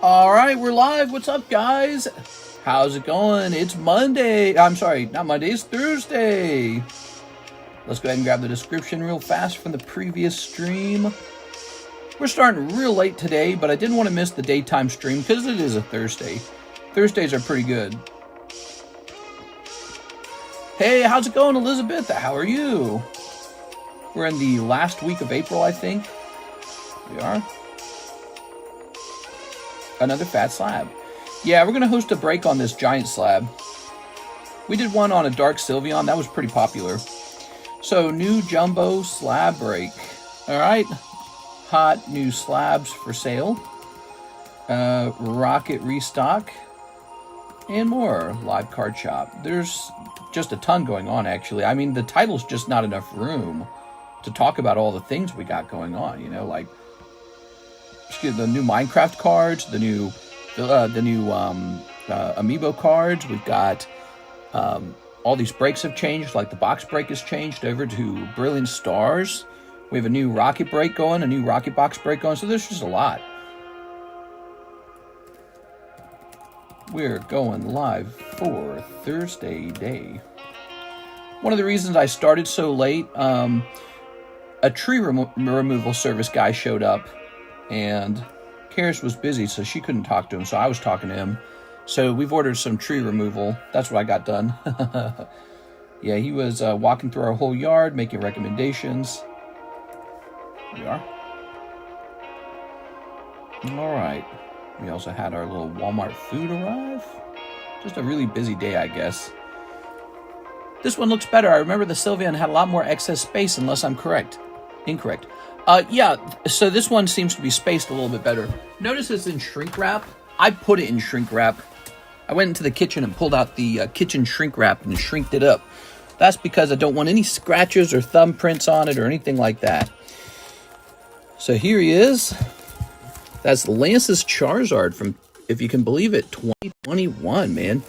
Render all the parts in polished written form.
All right, we're live. What's up, guys? How's it going? It's Monday. I'm sorry, not Monday. It's Thursday. Let's go ahead and grab the description real fast from the previous stream. We're starting real late today, but I didn't want to miss the daytime stream because it is a Thursday. Thursdays are pretty good. Hey, how's it going, Elizabeth? How are you? We're in the last week of April, I think. We are. Another fat slab. Yeah, we're going to host a break on this giant slab. We did one on a dark Sylveon. That was pretty popular. So, new jumbo slab break. All right. Hot new slabs for sale. Rocket restock. And more. Live card shop. There's just a ton going on, actually. I mean, the title's just not enough room to talk about all the things we got going on, you know, like the new Minecraft cards, the new amiibo cards. We've got all these breaks have changed, like the box break has changed over to Brilliant Stars. We have a new rocket break going, a new rocket box break going, so there's just a lot. We're going live for Thursday day. One of the reasons I started so late, a tree removal service guy showed up, and Karis was busy, so she couldn't talk to him, so I was talking to him. So we've ordered some tree removal. That's what I got done. Yeah, he was walking through our whole yard, making recommendations. We are. All right. We also had our little Walmart food arrive. Just a really busy day, I guess. This one looks better. I remember the Sylveon had a lot more excess space, unless I'm correct. Incorrect. Yeah, so this one seems to be spaced a little bit better. Notice it's in shrink wrap. I put it in shrink wrap. I went into the kitchen and pulled out the kitchen shrink wrap and shrinked it up. That's because I don't want any scratches or thumbprints on it or anything like that. So here he is. That's Lance's Charizard from, if you can believe it, 2021, man.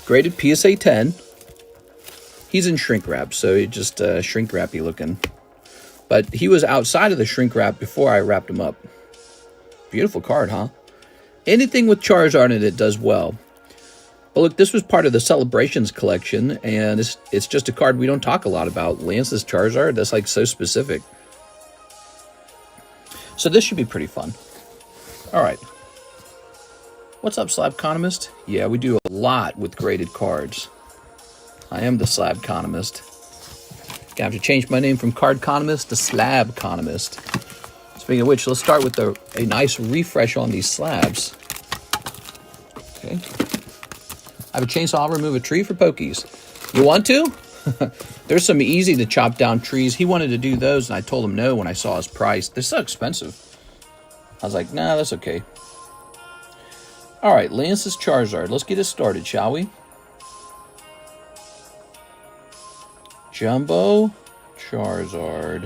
Graded PSA 10. He's in shrink wrap, so he just shrink wrappy looking. But he was outside of the shrink wrap before I wrapped him up. Beautiful card, huh? Anything with Charizard in it does well. But look, this was part of the Celebrations collection, and it's just a card we don't talk a lot about. Lance's Charizard, that's like so specific. So this should be pretty fun. All right. What's up, TheCardconomist? Yeah, we do a lot with graded cards. I am the TheCardconomist. Gonna have to change my name from Cardconomist to Slabconomist. Speaking of which, let's start with a nice refresh on these slabs. Okay. I have a chainsaw. I'll remove a tree for pokies. You want to? There's some easy to chop down trees. He wanted to do those, and I told him no when I saw his price. They're so expensive. I was like, nah, that's okay. All right, Lance's Charizard. Let's get it started, shall we? Jumbo Charizard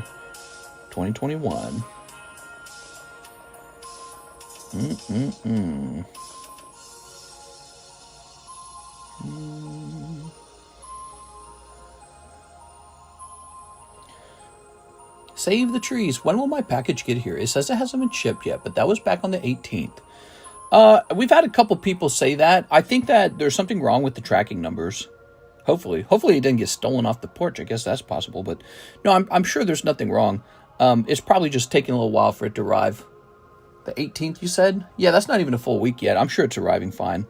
2021. Save the trees. When will my package get here? It says it hasn't been shipped yet, but that was back on the 18th. We've had a couple people say that. I think that there's something wrong with the tracking numbers. Hopefully it didn't get stolen off the porch. I guess that's possible, but no, I'm sure there's nothing wrong. It's probably just taking a little while for it to arrive. The 18th, you said? Yeah, that's not even a full week yet. I'm sure it's arriving fine.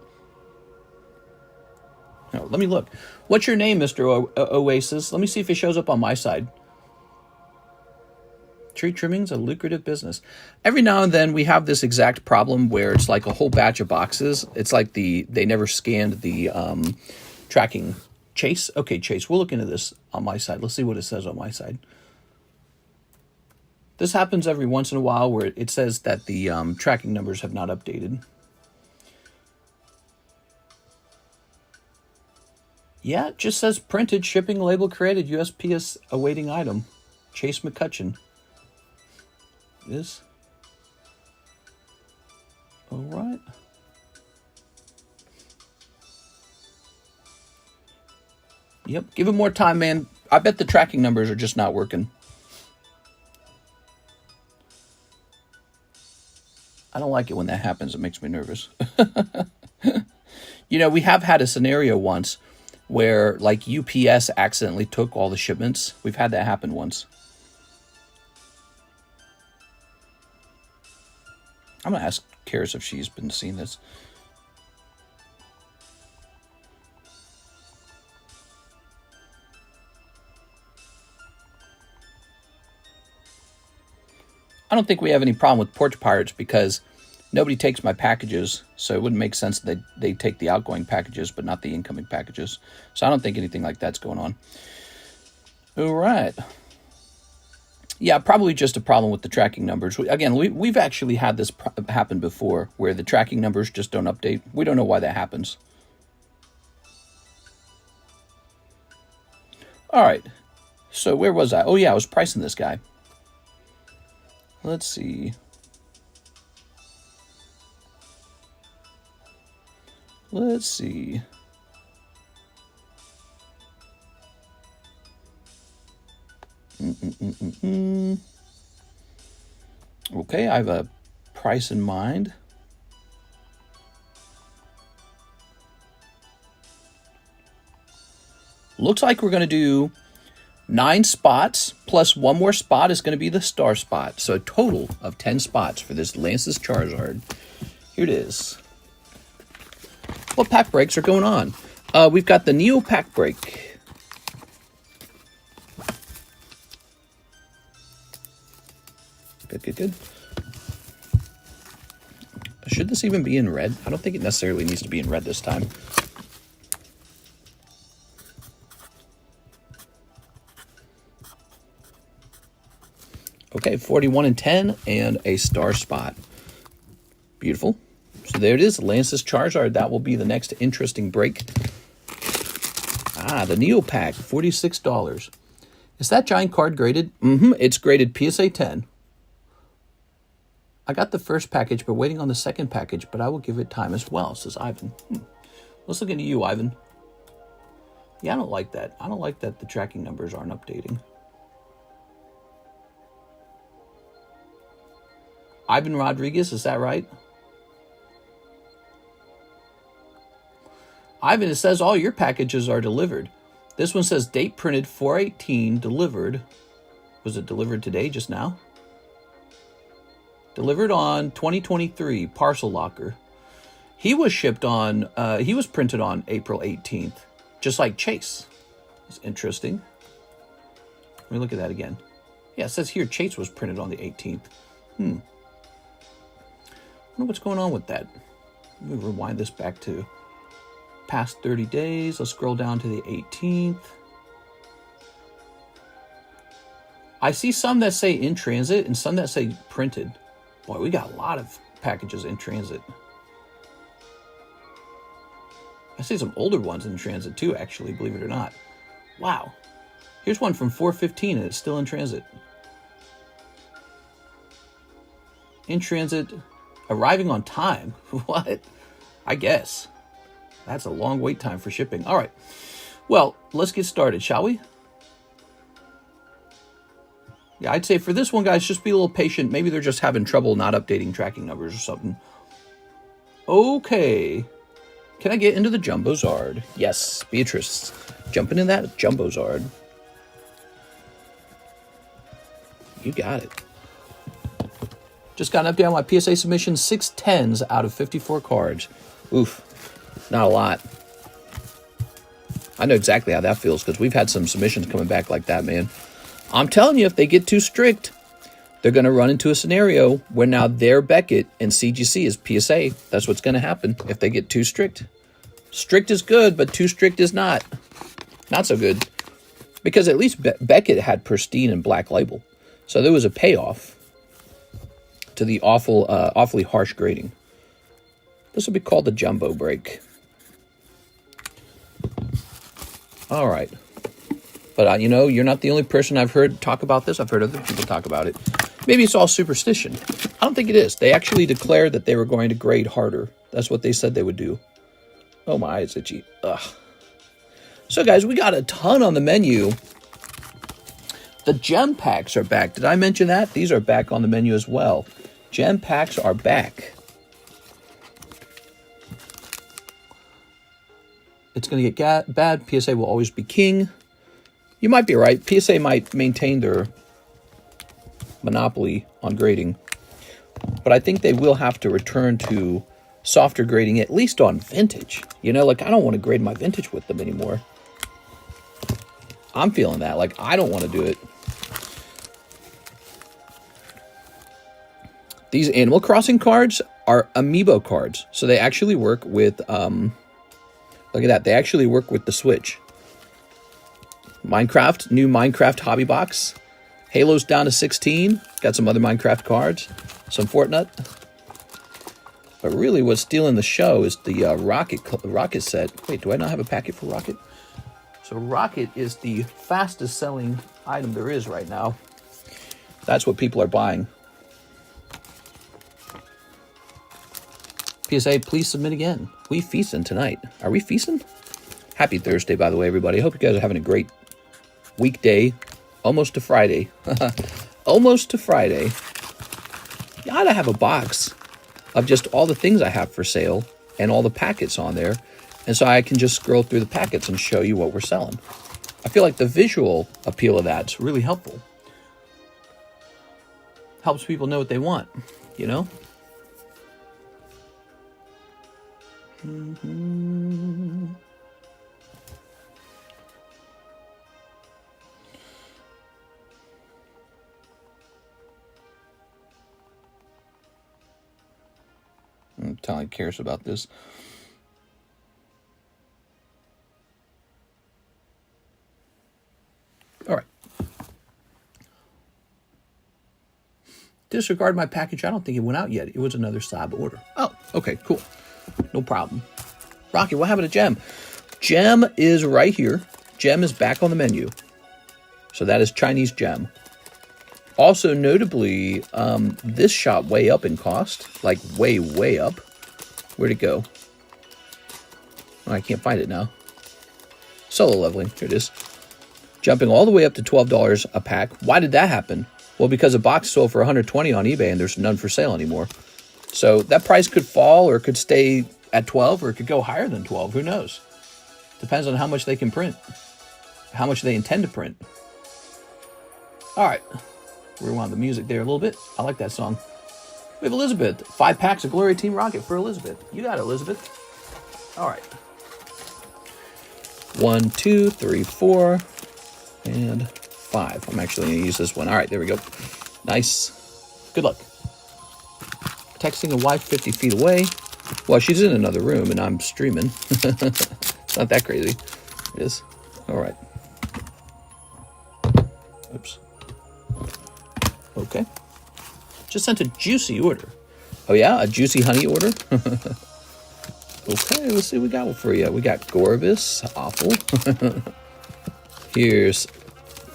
No, let me look. What's your name, Mr. Oasis? Let me see if it shows up on my side. Tree trimming's a lucrative business. Every now and then we have this exact problem where it's like a whole batch of boxes. It's like they never scanned the tracking. Chase? Okay, Chase, we'll look into this on my side. Let's see what it says on my side. This happens every once in a while where it says that the tracking numbers have not updated. Yeah, it just says printed, shipping label created, USPS awaiting item. Chase McCutcheon. Is. All right. Yep, give it more time, man. I bet the tracking numbers are just not working. I don't like it when that happens. It makes me nervous. You know, we have had a scenario once where, like, UPS accidentally took all the shipments. We've had that happen once. I'm going to ask Karis if she's been seeing this. I don't think we have any problem with porch pirates because nobody takes my packages, so it wouldn't make sense that they take the outgoing packages but not the incoming packages. So I don't think anything like that's going on. All right. Yeah, probably just a problem with the tracking numbers. Again, we've actually had this happen before where the tracking numbers just don't update. We don't know why that happens. All right. So where was I? Oh, yeah, I was pricing this guy. Let's see. Let's see. Okay, I have a price in mind. Looks like we're going to do 9 spots, plus one more spot is going to be the star spot. So a total of 10 spots for this Lance's Charizard. Here it is. What pack breaks are going on? We've got the Neo pack break. Good. Should this even be in red? I don't think it necessarily needs to be in red this time. Okay, 41 and 10 and a star spot. Beautiful. So there it is, Lance's Charizard. That will be the next interesting break. Ah, the Neo Pack, $46. Is that giant card graded? It's graded PSA 10. I got the first package, but waiting on the second package, but I will give it time as well, says Ivan. Let's look into you, Ivan. Yeah, I don't like that. I don't like that the tracking numbers aren't updating. Ivan Rodriguez, is that right? Ivan, it says all your packages are delivered. This one says date printed 4/18, delivered. Was it delivered today, just now? Delivered on 2023, parcel locker. He was shipped on, he was printed on April 18th, just like Chase. It's interesting. Let me look at that again. Yeah, it says here Chase was printed on the 18th. I wonder what's going on with that. Let me rewind this back to past 30 days. Let's scroll down to the 18th. I see some that say in transit and some that say printed. Boy, we got a lot of packages in transit. I see some older ones in transit too, actually, believe it or not. Wow. Here's one from 4/15 and it's still in transit. In transit, arriving on time. What? I guess. That's a long wait time for shipping. All right. Well, let's get started, shall we? Yeah, I'd say for this one, guys, just be a little patient. Maybe they're just having trouble not updating tracking numbers or something. Okay. Can I get into the Jumbo Zard? Yes, Beatrice. Jumping in that Jumbo Zard. You got it. Just got an update on my PSA submission. 6 10s out of 54 cards. Oof. Not a lot. I know exactly how that feels because we've had some submissions coming back like that, man. I'm telling you, if they get too strict, they're going to run into a scenario where now their Beckett and CGC is PSA. That's what's going to happen if they get too strict. Strict is good, but too strict is not. Not so good. Because at least Beckett had pristine and black label. So there was a payoff to the awfully harsh grading. This will be called the Jumbo Break. All right. But, you know, you're not the only person I've heard talk about this. I've heard other people talk about it. Maybe it's all superstition. I don't think it is. They actually declared that they were going to grade harder. That's what they said they would do. Oh, my, it's itchy. Ugh. So, guys, we got a ton on the menu. The gem packs are back. Did I mention that? These are back on the menu as well. Gem packs are back. it's going to get bad. PSA will always be king. You might be right. PSA might maintain their monopoly on grading. But I think they will have to return to softer grading, at least on vintage. You know, like, I don't want to grade my vintage with them anymore. I'm feeling that. Like, I don't want to do it. These Animal Crossing cards are amiibo cards. So they actually work with, look at that. They actually work with the Switch. Minecraft, new Minecraft hobby box. Halo's down to 16. Got some other Minecraft cards. Some Fortnite. But really what's stealing the show is the Rocket set. Wait, do I not have a packet for Rocket? So Rocket is the fastest selling item there is right now. That's what people are buying. PSA, please submit again. We feasting tonight. Are we feasting? Happy Thursday, by the way, everybody. I hope you guys are having a great weekday. Almost to Friday. Almost to Friday. Gotta have a box of just all the things I have for sale and all the packets on there. And so I can just scroll through the packets and show you what we're selling. I feel like the visual appeal of that's really helpful. Helps people know what they want, you know? Tally cares about this. All right. Disregard my package. I don't think it went out yet. It was another slab order. Oh, okay, cool. No problem. Rocky, what happened to Gem? Gem is right here. Gem is back on the menu. So that is Chinese Gem. Also, notably, this shot way up in cost. Like, way, way up. Where'd it go? Oh, I can't find it now. Solo leveling. Here it is. Jumping all the way up to $12 a pack. Why did that happen? Well, because a box sold for $120 on eBay and there's none for sale anymore. So that price could fall or it could stay at 12 or it could go higher than 12. Who knows? Depends on how much they can print. How much they intend to print. All right. Rewind the music there a little bit. I like that song. We have Elizabeth. 5 packs of Gloria Team Rocket for Elizabeth. You got it, Elizabeth. All right. 1, 2, 3, 4, and 5. I'm actually going to use this one. All right, there we go. Nice. Good luck. Texting a wife 50 feet away. Well, she's in another room and I'm streaming. It's not that crazy. It is. All right. Oops. Okay. Just sent a juicy order. Oh yeah, a juicy honey order? Okay, let's see what we got for you. We got Gorbis, awful. Here's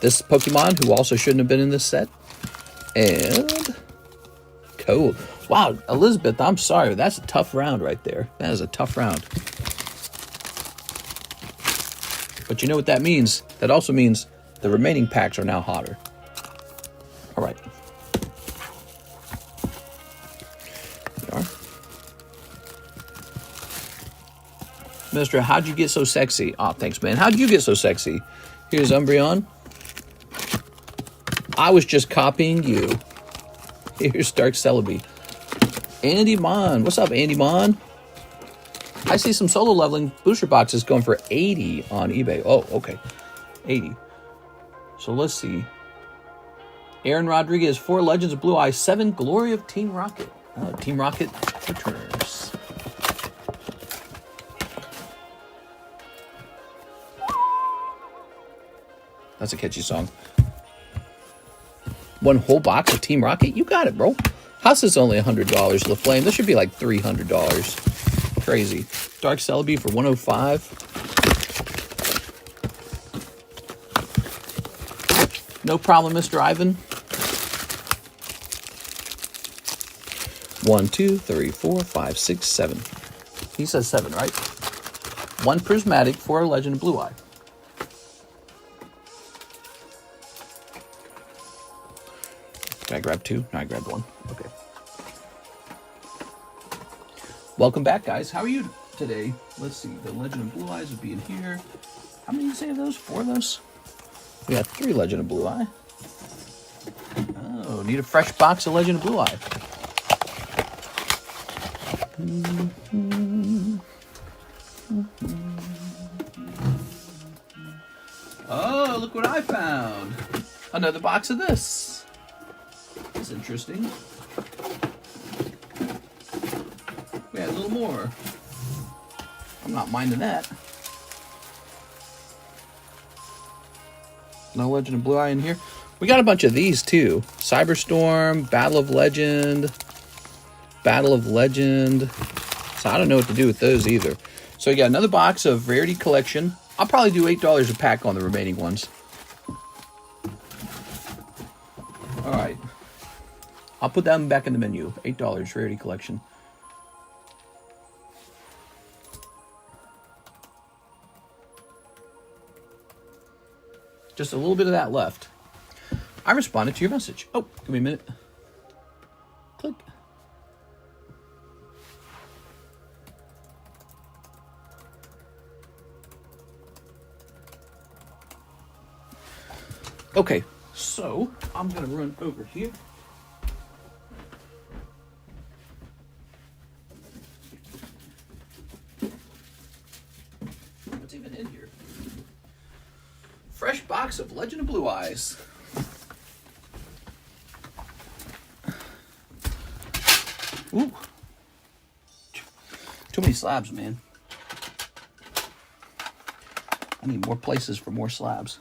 this Pokemon who also shouldn't have been in this set. And cool. Wow, Elizabeth, I'm sorry. That's a tough round right there. That is a tough round. But you know what that means? That also means the remaining packs are now hotter. All right. Mister, how'd you get so sexy? Oh, thanks, man. How'd you get so sexy? Here's Umbreon. I was just copying you. Here's Dark Celebi. Andy Mon. What's up, Andy Mon? I see some solo leveling booster boxes going for 80 on eBay. Oh, okay. 80. So let's see. Aaron Rodriguez, 4 Legends of Blue Eye, 7 Glory of Team Rocket. Team Rocket returns. That's a catchy song. 1 whole box of Team Rocket? You got it, bro. House is only $100. The Flame, this should be like $300. Crazy. Dark Celebi for $105. No problem, Mr. Ivan. 1, 2, 3, 4, 5, 6, 7. He says 7, right? 1 Prismatic for a Legend of Blue Eye. Can I grab 2? No, I grabbed 1. Okay. Welcome back, guys. How are you today. Let's see. The Legend of Blue Eyes would be in here. How many did you say of those? 4 of those? We got 3 Legend of Blue Eye. Oh, need a fresh box of Legend of Blue Eye. Oh, look what I found. Another box of this. That's interesting. We had a little more. I'm not minding that. No Legend of Blue Eye in here. We got a bunch of these too. Cyberstorm, Battle of Legend. So I don't know what to do with those either. So you got another box of Rarity Collection. I'll probably do $8 a pack on the remaining ones. All right. I'll put them back in the menu. $8 Rarity Collection. Just a little bit of that left. I responded to your message. Oh, give me a minute. Click. Okay, so I'm going to run over here. What's even in here? Fresh box of Legend of Blue Eyes. Ooh. Too many slabs, man. I need more places for more slabs.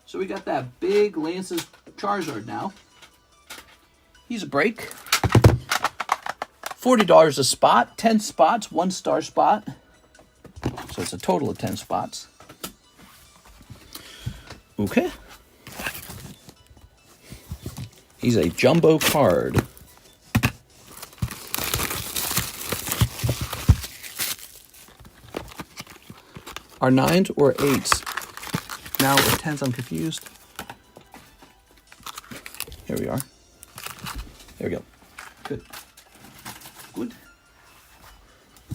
So we got that big Lance's Charizard now. He's a break. $40 a spot. 10 spots, 1-star spot. So it's a total of 10 spots. Okay. He's a jumbo card. Are 9s or 8s? Now or 10s, I'm confused. Here we are. There we go. Good. Good.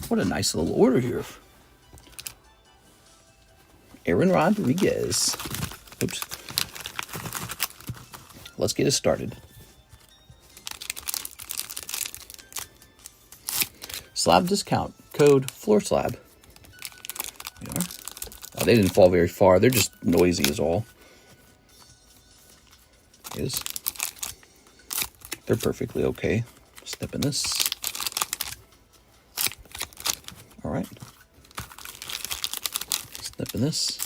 What a nice little order here. Aaron Rodriguez. Oops. Let's get it started. Slab discount. Code FloorSlab. There we are. Oh, they didn't fall very far. They're just noisy is all. Is. They're perfectly okay. Snipping this. All right. Snipping this.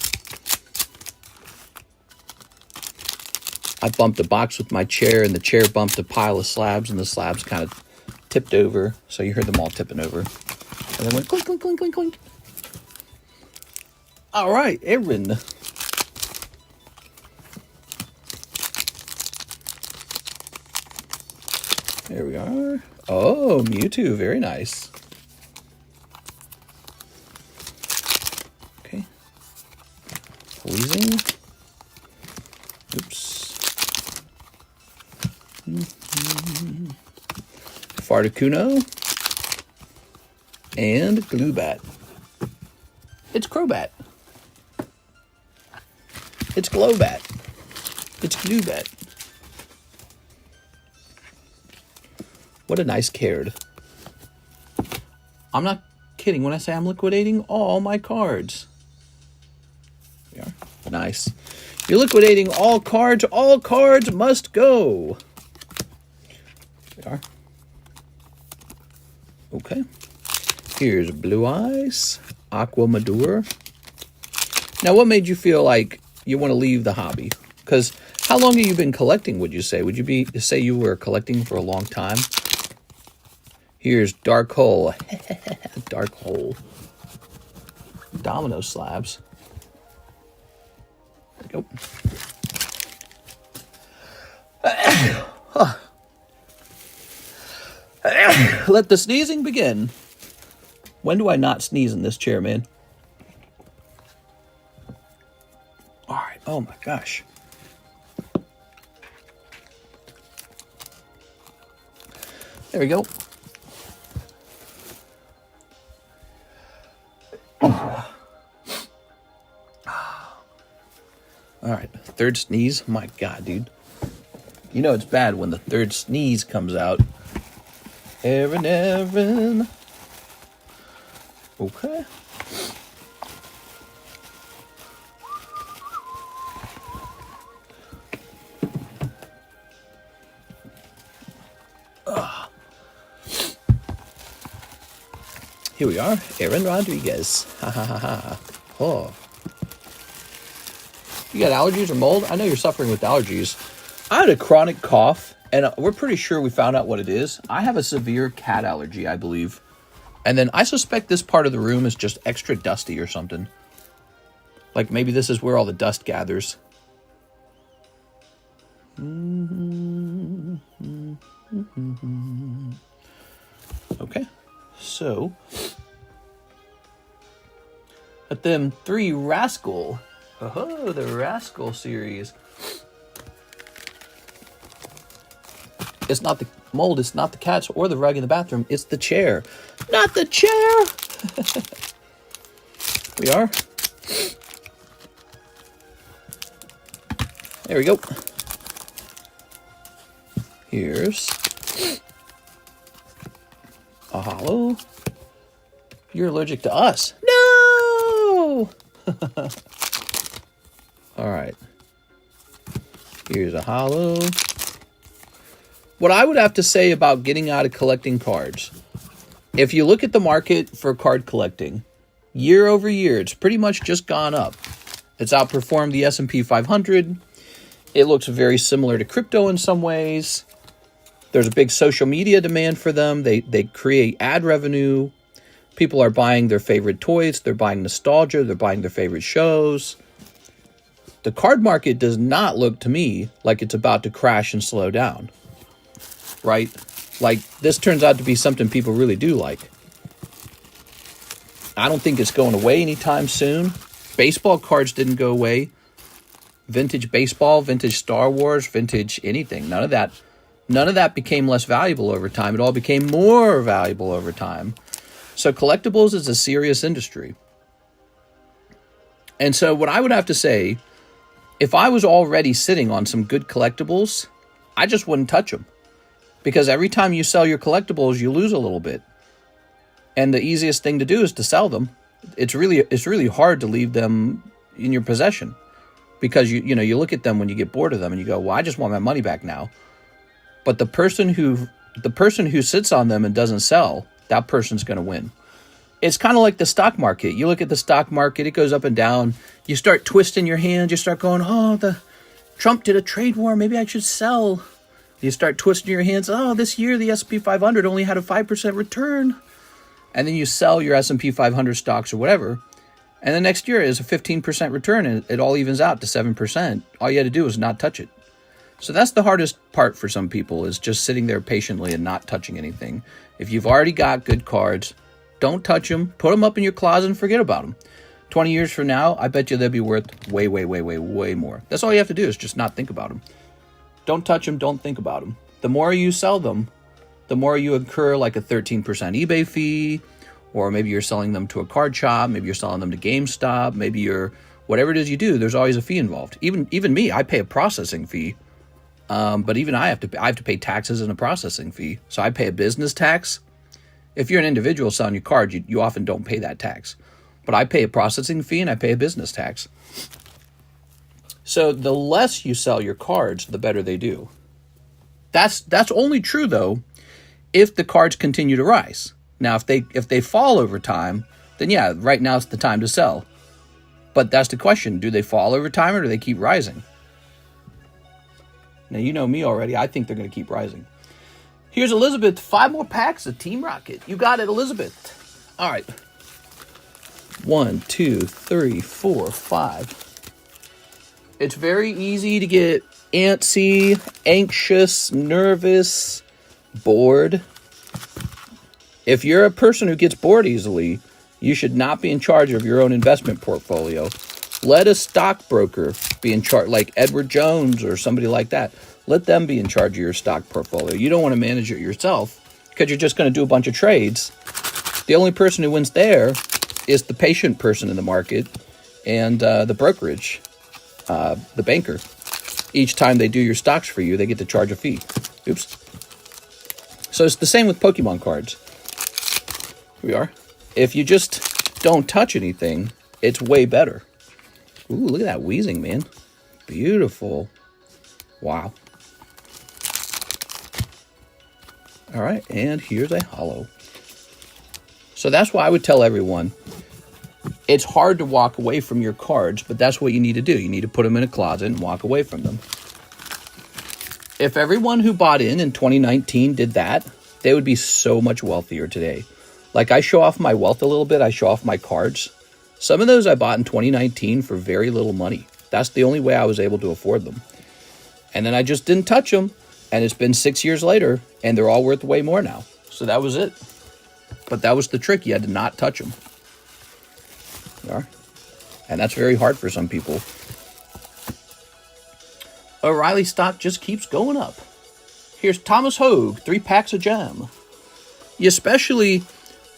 I bumped a box with my chair, and the chair bumped a pile of slabs, and the slabs kind of tipped over. So you heard them all tipping over. And then went clink, clink, clink, clink, clink. All right, Aaron. There we are. Oh, Mewtwo. Very nice. Okay. Pleasing. Oops. Farticuno. And Glubat. It's Crobat. It's Glowbat. It's Glubat. What a nice card. I'm not kidding when I say I'm liquidating all my cards. There we are. Nice. You're liquidating all cards. All cards must go. There we are. Okay. Here's Blue Eyes. Aqua Madur. Now, what made you feel like you want to leave the hobby? Because how long have you been collecting, would you say? Would you say you were collecting for a long time? Here's Dark Hole. Dark Hole. Domino slabs. There we go. Let the sneezing begin. When do I not sneeze in this chair, man? All right. Oh, my gosh. There we go. All right, third sneeze. My God, dude. You know it's bad when the third sneeze comes out. Aaron. Okay. Here we are, Aaron Rodriguez. Ha ha ha ha. Oh. You got allergies or mold? I know you're suffering with allergies. I had a chronic cough, and we're pretty sure we found out what it is. I have a severe cat allergy, I believe. And then I suspect this part of the room is just extra dusty or something. Like maybe this is where all the dust gathers. Okay, so at them 3 Rascal. Oh, the Rascal series. It's not the mold, it's not the cats or the rug in the bathroom, it's the chair. Not the chair! We are. There we go. Here's a hollow. You're allergic to us. No! All right. Here's a hollow. What I would have to say about getting out of collecting cards, if you look at the market for card collecting, year over year, it's pretty much just gone up. It's outperformed the S&P 500. It looks very similar to crypto in some ways. There's a big social media demand for them. They create ad revenue. People are buying their favorite toys. They're buying nostalgia. They're buying their favorite shows. The card market does not look to me like it's about to crash and slow down. Right? Like, this turns out to be something people really do like. I don't think it's going away anytime soon. Baseball cards didn't go away. Vintage baseball, vintage Star Wars, vintage anything. None of that became less valuable over time. It all became more valuable over time. So collectibles is a serious industry. And so what I would have to say, if I was already sitting on some good collectibles, I just wouldn't touch them. Because every time you sell your collectibles, you lose a little bit. And the easiest thing to do is to sell them. It's really hard to leave them in your possession. Because you look at them when you get bored of them and you go, well, I just want my money back now. But the person who sits on them and doesn't sell, that person's going to win. It's kind of like the stock market. You look at the stock market, it goes up and down. You start twisting your hand, you start going, oh, the Trump did a trade war, maybe I should sell. You start twisting your hands, oh, this year the S&P 500 only had a 5% return. And then you sell your S&P 500 stocks or whatever. And the next year is a 15% return and it all evens out to 7%. All you had to do is not touch it. So that's the hardest part for some people, is just sitting there patiently and not touching anything. If you've already got good cards, don't touch them. Put them up in your closet and forget about them. 20 years from now, I bet you they'll be worth way, way, way, way, way more. That's all you have to do, is just not think about them. Don't touch them. Don't think about them. The more you sell them, the more you incur like a 13% eBay fee, or maybe you're selling them to a card shop. Maybe you're selling them to GameStop. Maybe you're, whatever it is you do, there's always a fee involved. Even me, I pay a processing fee. But even I have to pay taxes and a processing fee. So I pay a business tax. If you're an individual selling your card, you often don't pay that tax. But I pay a processing fee and I pay a business tax. So the less you sell your cards, the better they do. That's only true, though, if the cards continue to rise. Now, if they fall over time, then yeah, right now it's the time to sell. But that's the question. Do they fall over time or do they keep rising? Now, you know me already. I think they're going to keep rising. Here's Elizabeth. 5 more packs of Team Rocket. You got it, Elizabeth. All right. 1, 2, 3, 4, 5. It's very easy to get antsy, anxious, nervous, bored. If you're a person who gets bored easily, you should not be in charge of your own investment portfolio. Let a stockbroker be in charge, like Edward Jones or somebody like that. Let them be in charge of your stock portfolio. You don't want to manage it yourself because you're just going to do a bunch of trades. The only person who wins there is the patient person in the market and the brokerage. the banker. Each time they do your stocks for you, they get to charge a fee. Oops. So it's the same with Pokemon cards. Here we are. If you just don't touch anything, it's way better. Ooh, look at that wheezing, man. Beautiful. Wow. All right, and here's a holo. So that's why I would tell everyone, it's hard to walk away from your cards, but that's what you need to do. You need to put them in a closet and walk away from them. If everyone who bought in 2019 did that, they would be so much wealthier today. Like, I show off my wealth a little bit. I show off my cards. Some of those I bought in 2019 for very little money. That's the only way I was able to afford them. And then I just didn't touch them. And it's been 6 years later, and they're all worth way more now. So that was it. But that was the trick. You had to not touch them. Yeah. And that's very hard for some people. O'Reilly stock just keeps going up. Here's Thomas Hogue, 3 packs of jam. You especially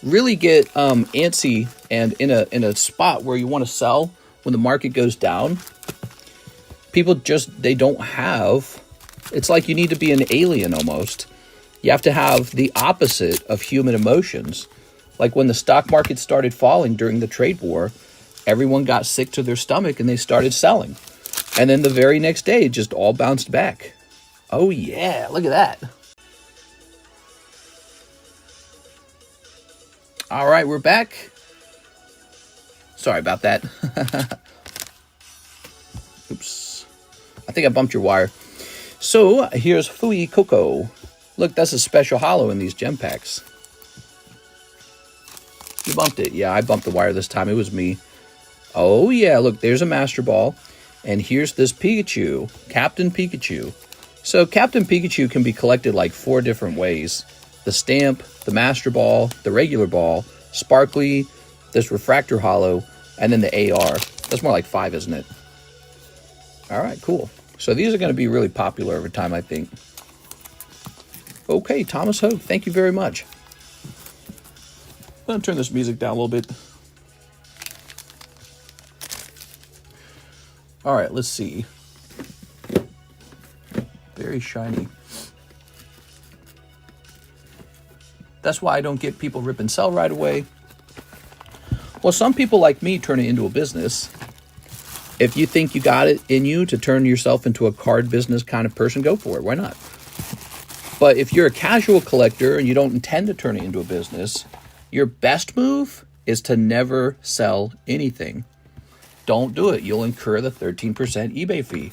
really get antsy and in a spot where you want to sell when the market goes down. People just, they don't have, it's like you need to be an alien almost. You have to have the opposite of human emotions. Like when the stock market started falling during the trade war, everyone got sick to their stomach and they started selling. And then the very next day, it just all bounced back. Oh yeah, look at that. All right, we're back. Sorry about that. Oops. I think I bumped your wire. So here's Fui Coco. Look, that's a special holo in these gem packs. You bumped it. Yeah, I bumped the wire this time. It was me. Oh yeah, look, there's a Master Ball. And here's this Pikachu, Captain Pikachu. So Captain Pikachu can be collected like 4 different ways. The stamp, the Master Ball, the regular ball, Sparkly, this Refractor Holo, and then the AR. That's more like 5, isn't it? All right, cool. So these are going to be really popular over time, I think. Okay, Thomas Hogue, thank you very much. I'm going to turn this music down a little bit. All right, let's see. Very shiny. That's why I don't get people rip and sell right away. Well, some people like me turn it into a business. If you think you got it in you to turn yourself into a card business kind of person, go for it. Why not? But if you're a casual collector and you don't intend to turn it into a business, your best move is to never sell anything. Don't do it. You'll incur the 13% eBay fee.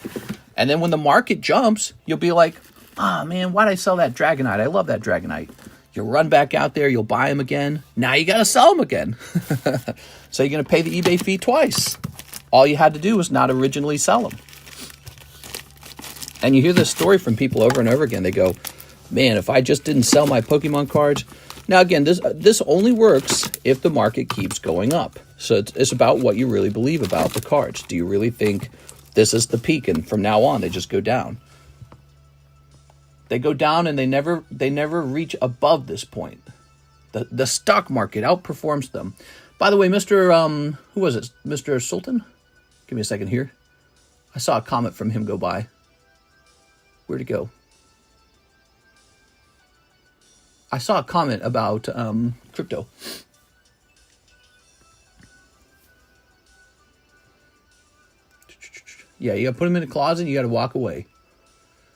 And then when the market jumps, you'll be like, oh man, why'd I sell that Dragonite? I love that Dragonite. You'll run back out there, you'll buy them again. Now you got to sell them again. So you're going to pay the eBay fee twice. All you had to do was not originally sell them. And you hear this story from people over and over again. They go, man, if I just didn't sell my Pokemon cards. Now again, this only works if the market keeps going up. So it's about what you really believe about the cards. Do you really think this is the peak and from now on they just go down? They go down and they never reach above this point. The stock market outperforms them. By the way, Mr. Who was it? Mr. Sultan? Give me a second here. I saw a comment from him go by. Where'd it go? I saw a comment about crypto. Yeah, you got to put them in a closet and you got to walk away.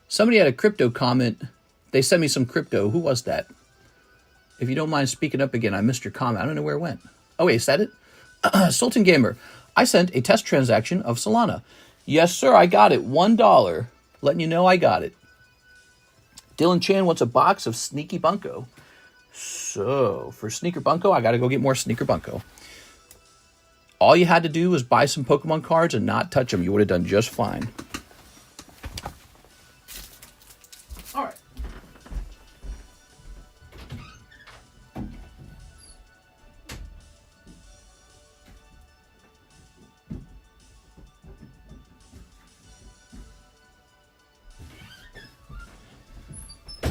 Somebody had a crypto comment. They sent me some crypto. Who was that? If you don't mind speaking up again, I missed your comment. I don't know where it went. Oh, wait, is that it? Sultan Gamer. I sent a test transaction of Solana. Yes, sir, I got it. $1. Letting you know I got it. Dylan Chan wants a box of Sneaky Bunko. So, for Sneaker Bunko, I got to go get more Sneaker Bunko. All you had to do was buy some Pokemon cards and not touch them. You would have done just fine. All right.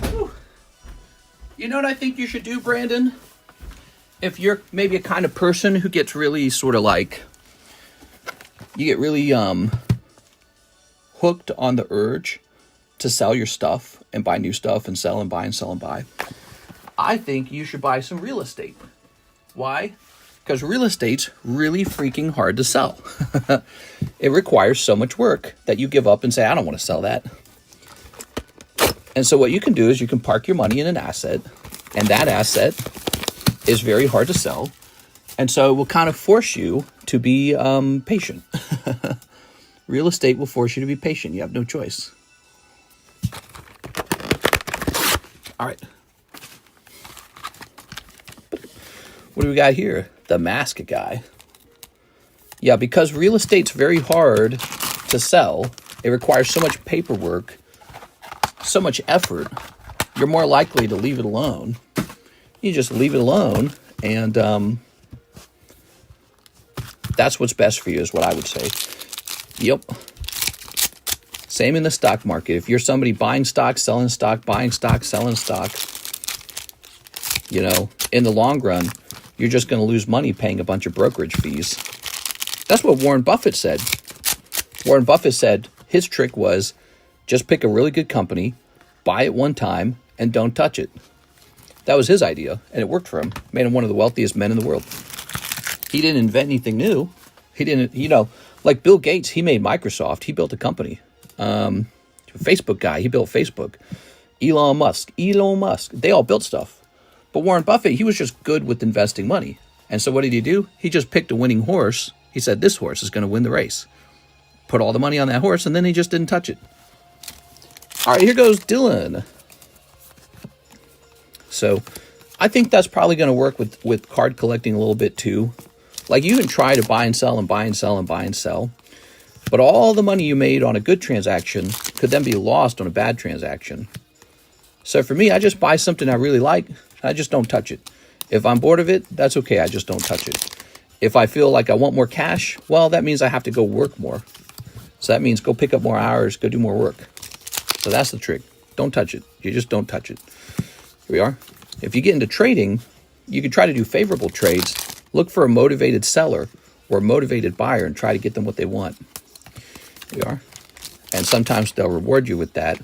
Whew. You know what I think you should do, Brandon? If you're maybe a kind of person who gets really sort of like, you get really hooked on the urge to sell your stuff and buy new stuff and sell and buy and sell and buy, I think you should buy some real estate. Why? Because real estate's really freaking hard to sell. It requires so much work that you give up and say, I don't want to sell that. And so what you can do is you can park your money in an asset, and that asset is very hard to sell. And so it will kind of force you to be patient. Real estate will force you to be patient. You have no choice. All right. What do we got here? The mask guy. Yeah, because real estate's very hard to sell. It requires so much paperwork, so much effort. You're more likely to leave it alone. You just leave it alone, and that's what's best for you, is what I would say. Yep. Same in the stock market. If you're somebody buying stock, selling stock, buying stock, selling stock, in the long run, you're just going to lose money paying a bunch of brokerage fees. That's what Warren Buffett said. Warren Buffett said his trick was just pick a really good company, buy it one time, and don't touch it. That was his idea, and it worked for him. Made him one of the wealthiest men in the world. He didn't invent anything new. He didn't, like Bill Gates, he made Microsoft. He built a company. Facebook guy, he built Facebook. Elon Musk, they all built stuff. But Warren Buffett, he was just good with investing money. And so what did he do? He just picked a winning horse. He said, this horse is going to win the race. Put all the money on that horse, and then he just didn't touch it. All right, here goes Dylan. So I think that's probably going to work with card collecting a little bit too. Like, you can try to buy and sell and buy and sell and buy and sell. But all the money you made on a good transaction could then be lost on a bad transaction. So for me, I just buy something I really like. I just don't touch it. If I'm bored of it, that's okay. I just don't touch it. If I feel like I want more cash, well, that means I have to go work more. So that means go pick up more hours, go do more work. So that's the trick. Don't touch it. You just don't touch it. Here we are. If you get into trading, you can try to do favorable trades. Look for a motivated seller or a motivated buyer and try to get them what they want. Here we are. And sometimes they'll reward you with that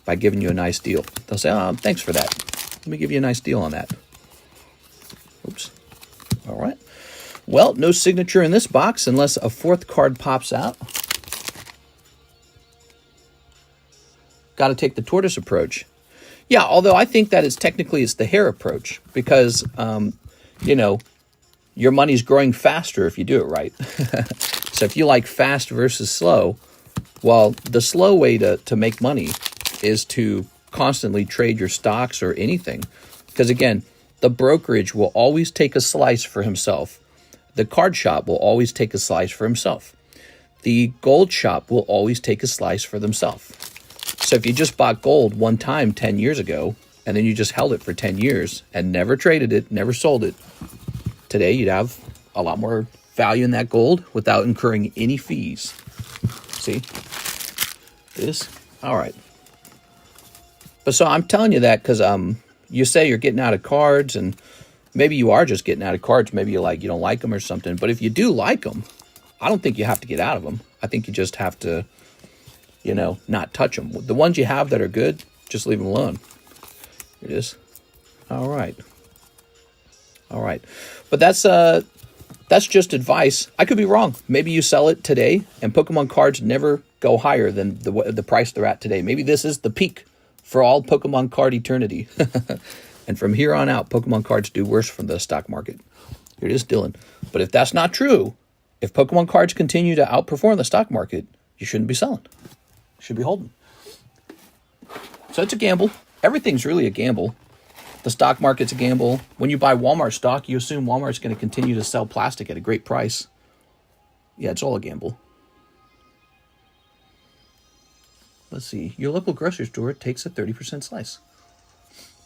by giving you a nice deal. They'll say, oh, thanks for that. Let me give you a nice deal on that. Oops. All right. Well, no signature in this box unless a fourth card pops out. Got to take the tortoise approach. Yeah, although I think that it's the hare approach because, your money's growing faster if you do it right. So if you like fast versus slow, well, the slow way to make money is to constantly trade your stocks or anything. Because again, the brokerage will always take a slice for himself. The card shop will always take a slice for himself. The gold shop will always take a slice for themselves. So if you just bought gold one time 10 years ago, and then you just held it for 10 years and never traded it, never sold it, today you'd have a lot more value in that gold without incurring any fees. See? This? All right. But so I'm telling you that because you say you're getting out of cards, and maybe you are just getting out of cards. Maybe you don't like them or something. But if you do like them, I don't think you have to get out of them. I think you just have to, not touch them. The ones you have that are good, just leave them alone. Here it is. All right. But that's just advice. I could be wrong. Maybe you sell it today, and Pokemon cards never go higher than the price they're at today. Maybe this is the peak for all Pokemon card eternity. And from here on out, Pokemon cards do worse from the stock market. Here it is, Dylan. But if that's not true, if Pokemon cards continue to outperform the stock market, you shouldn't be selling. You should be holding. So it's a gamble. Everything's really a gamble. The stock market's a gamble. When you buy Walmart stock, you assume Walmart's going to continue to sell plastic at a great price. Yeah, it's all a gamble. Let's see. Your local grocery store takes a 30% slice.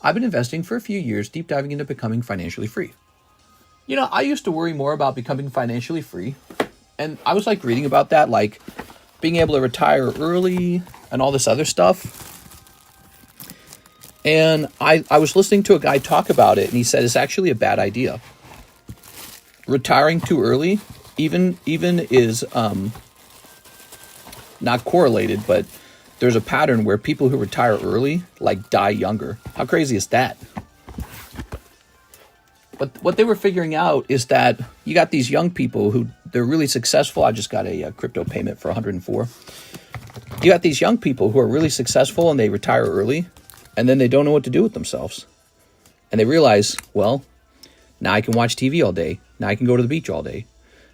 I've been investing for a few years, deep diving into becoming financially free. I used to worry more about becoming financially free. And I was reading about that, being able to retire early and all this other stuff. And I was listening to a guy talk about it, and he said it's actually a bad idea. Retiring too early even is not correlated, but there's a pattern where people who retire early, like, die younger. How crazy is that? But what they were figuring out is that you got these young people who, they're really successful. I just got a crypto payment for 104. You got these young people who are really successful and they retire early, and then they don't know what to do with themselves. And they realize, well, now I can watch TV all day. Now I can go to the beach all day.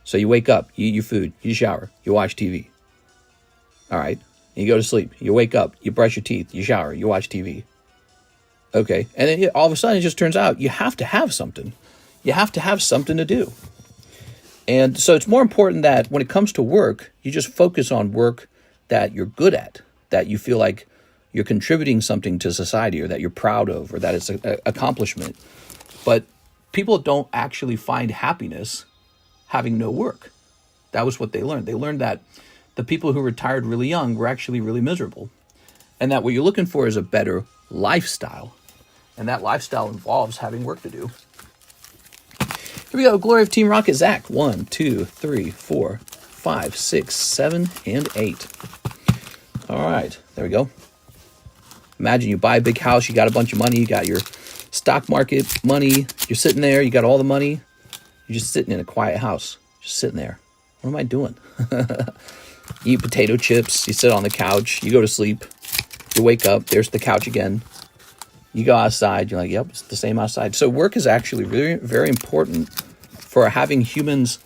So you wake up, you eat your food, you shower, you watch TV. All right. And you go to sleep. You wake up, you brush your teeth, you shower, you watch TV. Okay. And then all of a sudden it just turns out you have to have something. You have to have something to do. And so it's more important that when it comes to work, you just focus on work that you're good at, that you feel like you're contributing something to society, or that you're proud of, or that it's an accomplishment. But people don't actually find happiness having no work. That was what they learned. They learned that the people who retired really young were actually really miserable. And that what you're looking for is a better lifestyle. And that lifestyle involves having work to do. Here we go. Glory of Team Rocket, Zach. 1, 2, 3, 4, 5, 6, 7, and 8. All right. There we go. Imagine you buy a big house. You got a bunch of money. You got your stock market money. You're sitting there. You got all the money. You're just sitting in a quiet house. Just sitting there. What am I doing? You eat potato chips. You sit on the couch. You go to sleep. You wake up. There's the couch again. You go outside. You're like, yep, it's the same outside. So work is actually really very important for having humans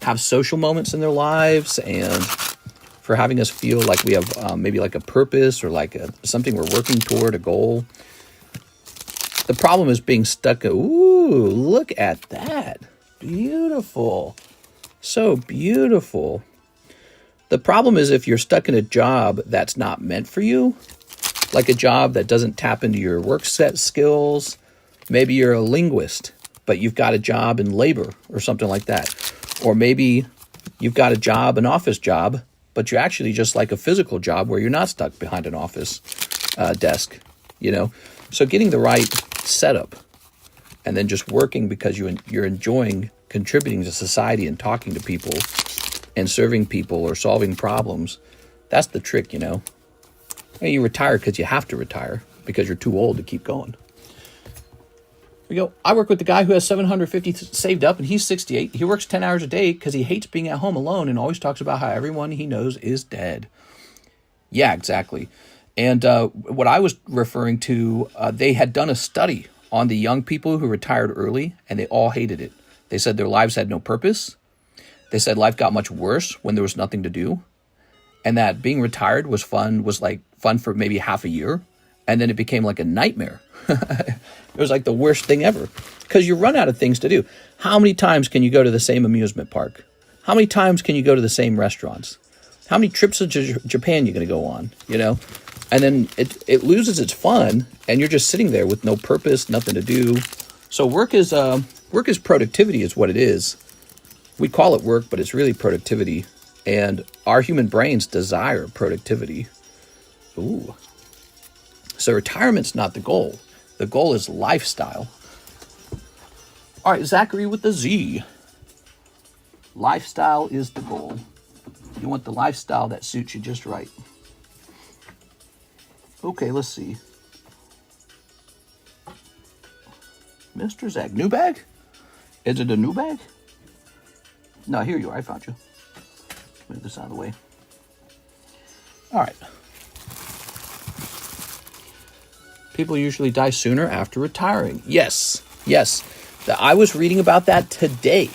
have social moments in their lives, and for having us feel like we have maybe like a purpose, or like something we're working toward, a goal. The problem is being stuck. Ooh, look at that. Beautiful. So beautiful. The problem is if you're stuck in a job that's not meant for you, like a job that doesn't tap into your work set skills. Maybe you're a linguist, but you've got a job in labor or something like that. Or maybe you've got a job, an office job, but you're actually just like a physical job where you're not stuck behind an office desk, you know? So getting the right setup and then just working because you're enjoying contributing to society and talking to people and serving people or solving problems, that's the trick, you know? And you retire because you have to retire because you're too old to keep going. Here we go. I work with the guy who has $750 saved up and he's 68. He works 10 hours a day because he hates being at home alone and always talks about how everyone he knows is dead. Yeah, exactly. And what I was referring to, they had done a study on the young people who retired early and they all hated it. They said their lives had no purpose. They said life got much worse when there was nothing to do. And that being retired was like fun for maybe half a year. And then it became like a nightmare. It was like the worst thing ever because you run out of things to do. How many times can you go to the same amusement park? How many times can you go to the same restaurants? How many trips to Japan you going to go on, you know? And then it loses its fun and you're just sitting there with no purpose, nothing to do. So work is productivity is what it is. We call it work, but it's really productivity. And our human brains desire productivity. Ooh. So retirement's not the goal. The goal is lifestyle. All right, Zachary with the Z. Lifestyle is the goal. You want the lifestyle that suits you just right. Okay, let's see. Mr. Zach, new bag? Is it a new bag? No, here you are. I found you. Move this out of the way. All right. People usually die sooner after retiring. Yes. I was reading about that today.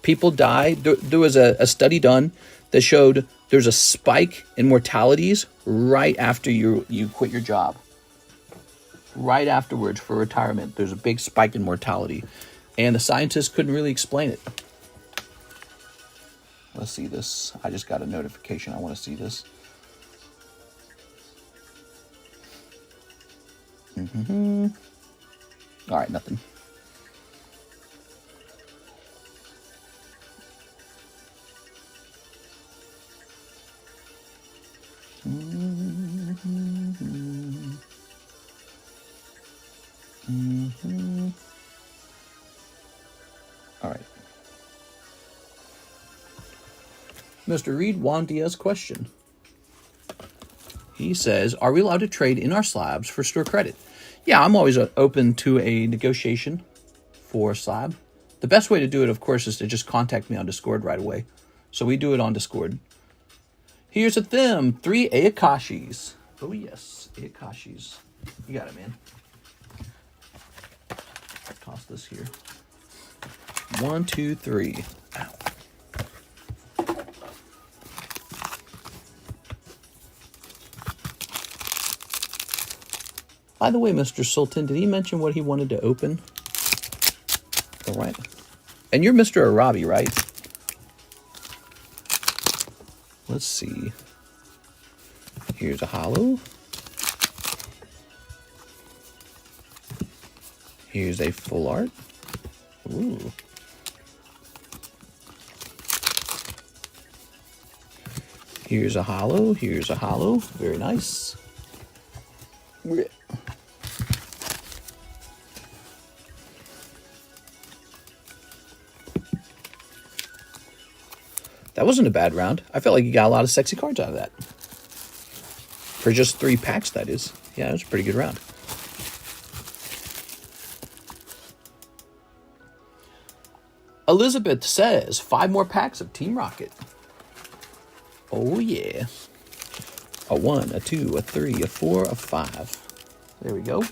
People die. There was a study done that showed there's a spike in mortalities right after you quit your job. Right afterwards for retirement, there's a big spike in mortality. And the scientists couldn't really explain it. Let's see this. I just got a notification. I want to see this. All right, nothing. All right. Mr. Reed Juan Diaz question. He says, are we allowed to trade in our slabs for store credit? Yeah, I'm always open to a negotiation for slab. The best way to do it, of course, is to just contact me on Discord right away. So we do it on Discord. Here's a them, 3 Ayakashis. Oh yes, Ayakashis. You got it, man. I'll toss this here. 1, 2, 3. Ow. By the way, Mr. Sultan, did he mention what he wanted to open? All right. And you're Mr. Arabi, right? Let's see. Here's a hollow. Here's a full art. Ooh. Here's a hollow. Here's a hollow. Very nice. That wasn't a bad round. I felt like you got a lot of sexy cards out of that. For just 3 packs, that is. Yeah, it was a pretty good round. Elizabeth says, 5 more packs of Team Rocket. Oh, yeah. A 1, a 2, a 3, a 4, a 5. There we go.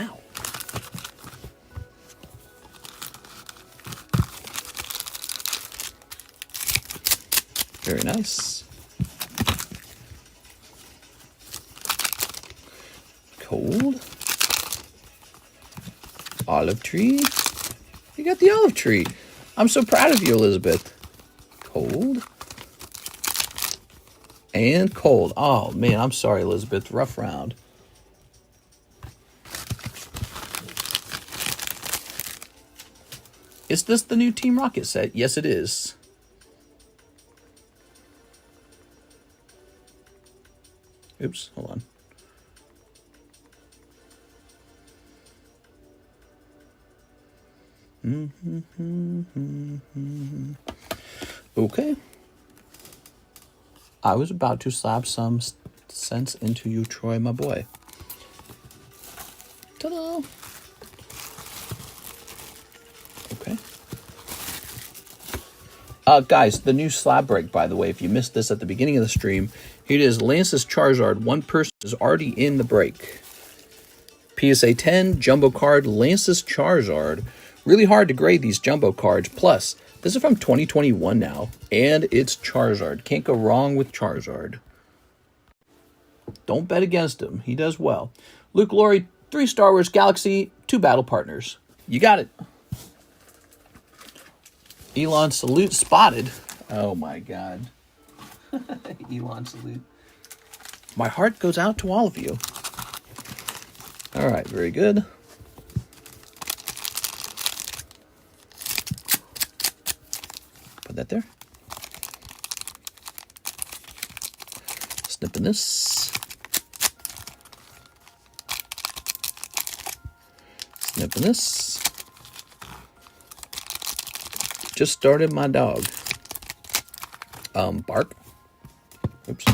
Ow. Very nice. Cold. Olive tree. You got the olive tree. I'm so proud of you, Elizabeth. Cold. And cold. Oh, man, I'm sorry, Elizabeth. Rough round. Is this the new Team Rocket set? Yes, it is. Oops, hold on. Okay. I was about to slap some sense into you, Troy, my boy. Ta-da! Okay. Guys, the new Slab Break, by the way, if you missed this at the beginning of the stream, here it is, Lance's Charizard. One person is already in the break. PSA 10, Jumbo card, Lance's Charizard. Really hard to grade these Jumbo cards. Plus, this is from 2021 now, and it's Charizard. Can't go wrong with Charizard. Don't bet against him. He does well. Luke Laurie, 3 Star Wars Galaxy, 2 Battle Partners. You got it. Elon Salute spotted. Oh my God. Elon Salute. My heart goes out to all of you. All right, very good. Put that there. Snipping this. Snipping this. Just started my dog. Bark. Oops.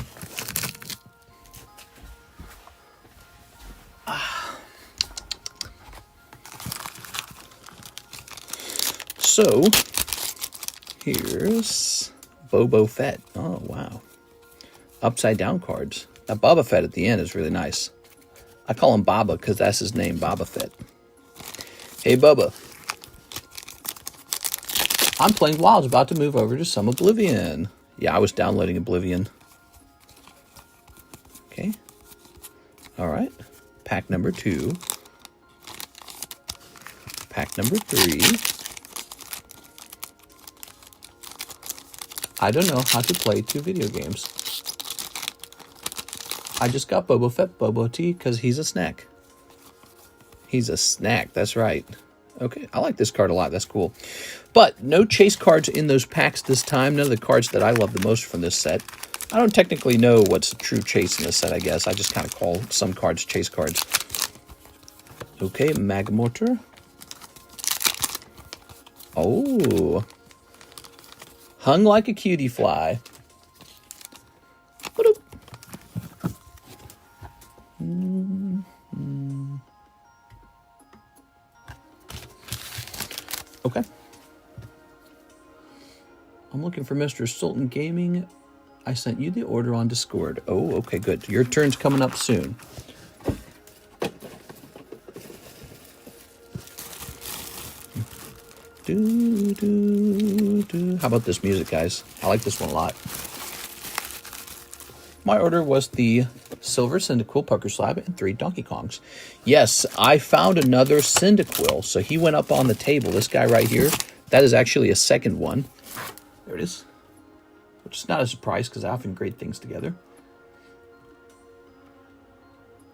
So, here's Boba Fett. Oh, wow. Upside down cards. That Boba Fett at the end is really nice. I call him Baba because that's his name, Boba Fett. Hey, Boba. I'm playing WoW. I was about to move over to some Oblivion. Yeah, I was downloading Oblivion. Okay. All right. Pack number 2. Pack number 3. I don't know how to play 2 video games. I just got Boba Fett Bobo Tea because he's a snack. He's a snack, that's right. Okay, I like this card a lot. That's cool. But no chase cards in those packs this time. None of the cards that I love the most from this set. I don't technically know what's a true chase in this set, I guess. I just kind of call some cards chase cards. Okay, Magmortar. Oh. Hung like a cutie fly. Okay. I'm looking for Mr. Sultan Gaming. I sent you the order on Discord. Oh, okay, good. Your turn's coming up soon. How about this music, guys? I like this one a lot. My order was the Silver Cyndaquil Poker Slab and 3 Donkey Kongs. Yes, I found another Cyndaquil. So he went up on the table. This guy right here, that is actually a second one. There it is. Which is not a surprise because I often grade things together.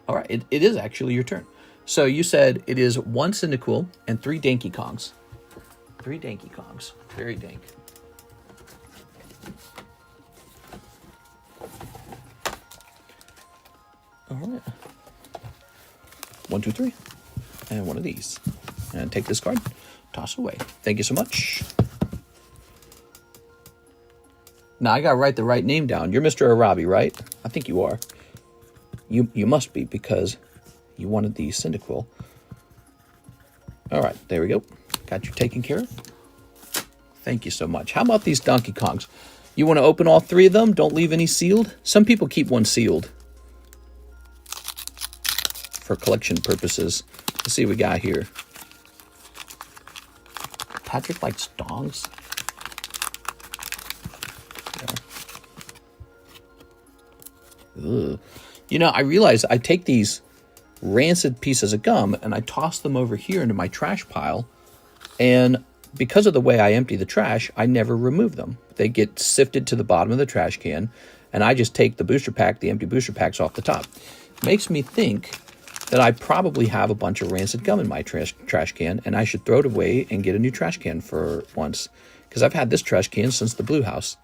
All right, it is actually your turn. So you said it is 1 Cyndaquil and 3 Donkey Kongs. 3 Donkey Kongs. Very dank. All right. 1, 2, 3. And one of these. And take this card. Toss away. Thank you so much. Now, I got to write the right name down. You're Mr. Arabi, right? I think you are. You must be because you wanted the Cyndaquil. All right. There we go. Got you taken care of. Thank you so much. How about these Donkey Kongs? You want to open all 3 of them? Don't leave any sealed? Some people keep one sealed for collection purposes. Let's see what we got here. Patrick likes dongs. Ugh. You know, I realize I take these rancid pieces of gum and I toss them over here into my trash pile. And because of the way I empty the trash, I never remove them. They get sifted to the bottom of the trash can, and I just take the booster pack, the empty booster packs off the top. Makes me think that I probably have a bunch of rancid gum in my trash can, and I should throw it away and get a new trash can for once. Because I've had this trash can since the blue house.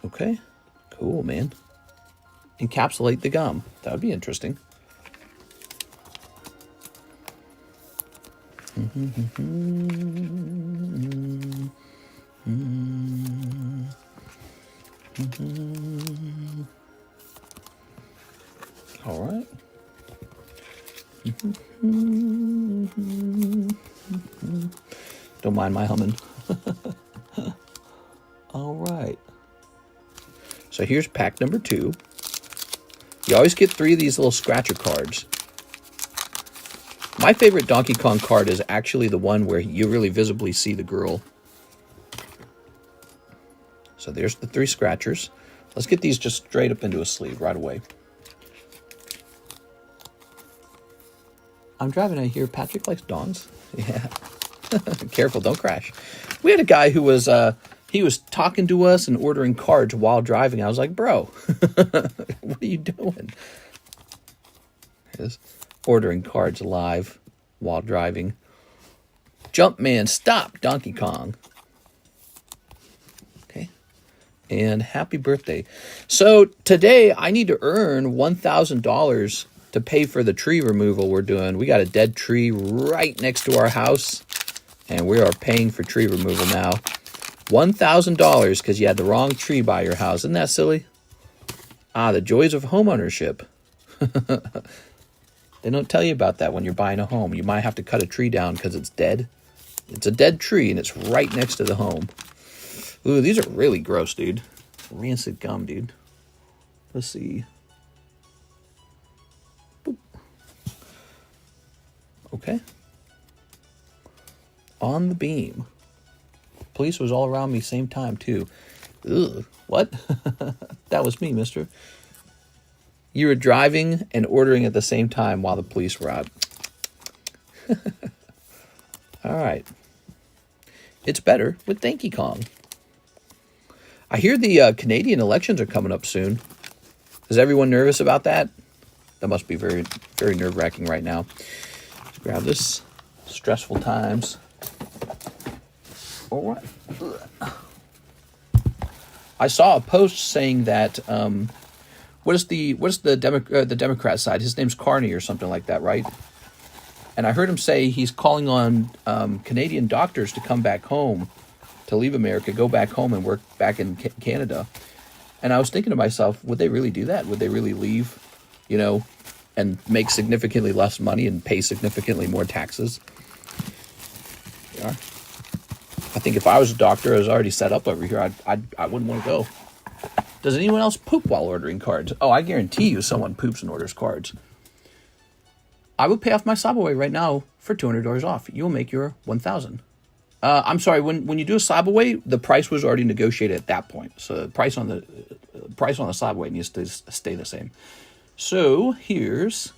Okay. Cool, man. Encapsulate the gum. That would be interesting. All right. Don't mind my humming. All right. So here's pack number 2. You always get 3 of these little scratcher cards. My favorite Donkey Kong card is actually the one where you really visibly see the girl. So there's the 3 scratchers. Let's get these just straight up into a sleeve right away. I'm driving out here. Patrick likes dongs. Yeah. Careful, don't crash. We had a guy who was he was talking to us and ordering cards while driving. I was like, bro, what are you doing? He's ordering cards live while driving. Jumpman, stop, Donkey Kong. Okay. And happy birthday. So today I need to earn $1,000 to pay for the tree removal we're doing. We got a dead tree right next to our house, and we are paying for tree removal now. $1,000 because you had the wrong tree by your house. Isn't that silly? Ah, the joys of homeownership. They don't tell you about that when you're buying a home. You might have to cut a tree down because it's dead. It's a dead tree, and it's right next to the home. Ooh, these are really gross, dude. Rancid gum, dude. Let's see. Boop. Okay. On the beam. Police was all around me same time, too. Ugh, what? That was me, mister. You were driving and ordering at the same time while the police were out. All right. It's better with Donkey Kong. I hear the Canadian elections are coming up soon. Is everyone nervous about that? That must be very, very nerve-wracking right now. Let's grab this. Stressful times. All right. I saw a post saying that what is the Democrat side? His name's Carney or something like that, right? And I heard him say he's calling on Canadian doctors to come back home, to leave America, go back home and work back in Canada. And I was thinking to myself, would they really do that? Would they really leave, you know, and make significantly less money and pay significantly more taxes? There we are. think if I was a doctor, I was already set up over here, I wouldn't want to go. Does anyone else poop while ordering cards? Oh, I guarantee you someone poops and orders cards. I would pay off my Slab Away right now for $200 off. You will make your $1,000. I'm sorry, when you do a Slab Away, the price was already negotiated at that point. So the price on the Slab Away needs to stay the same. So here's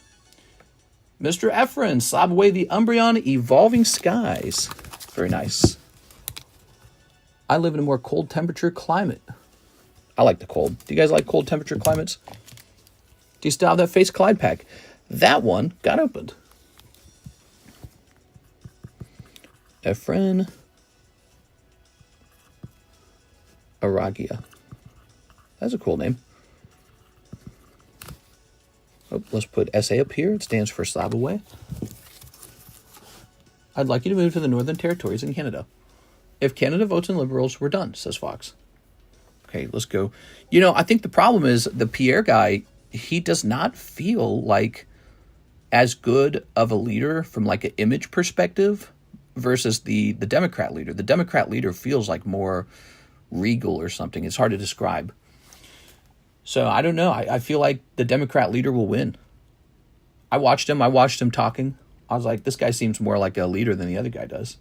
Mr. Efren, Slab Away the Umbreon Evolving Skies. Very nice. I live in a more cold temperature climate. I like the cold. Do you guys like cold temperature climates? Do you still have that Face Collide pack? That one got opened. Efren Aragia. That's a cool name. Oh, let's put SA up here. It stands for Slab Away. I'd like you to move to the Northern Territories in Canada. If Canada votes in Liberals, we're done, says Fox. Okay, let's go. You know, I think the problem is the Pierre guy, he does not feel like as good of a leader from like an image perspective versus the Democrat leader. The Democrat leader feels like more regal or something. It's hard to describe. So I don't know. I feel like the Democrat leader will win. I watched him talking. I was like, this guy seems more like a leader than the other guy does.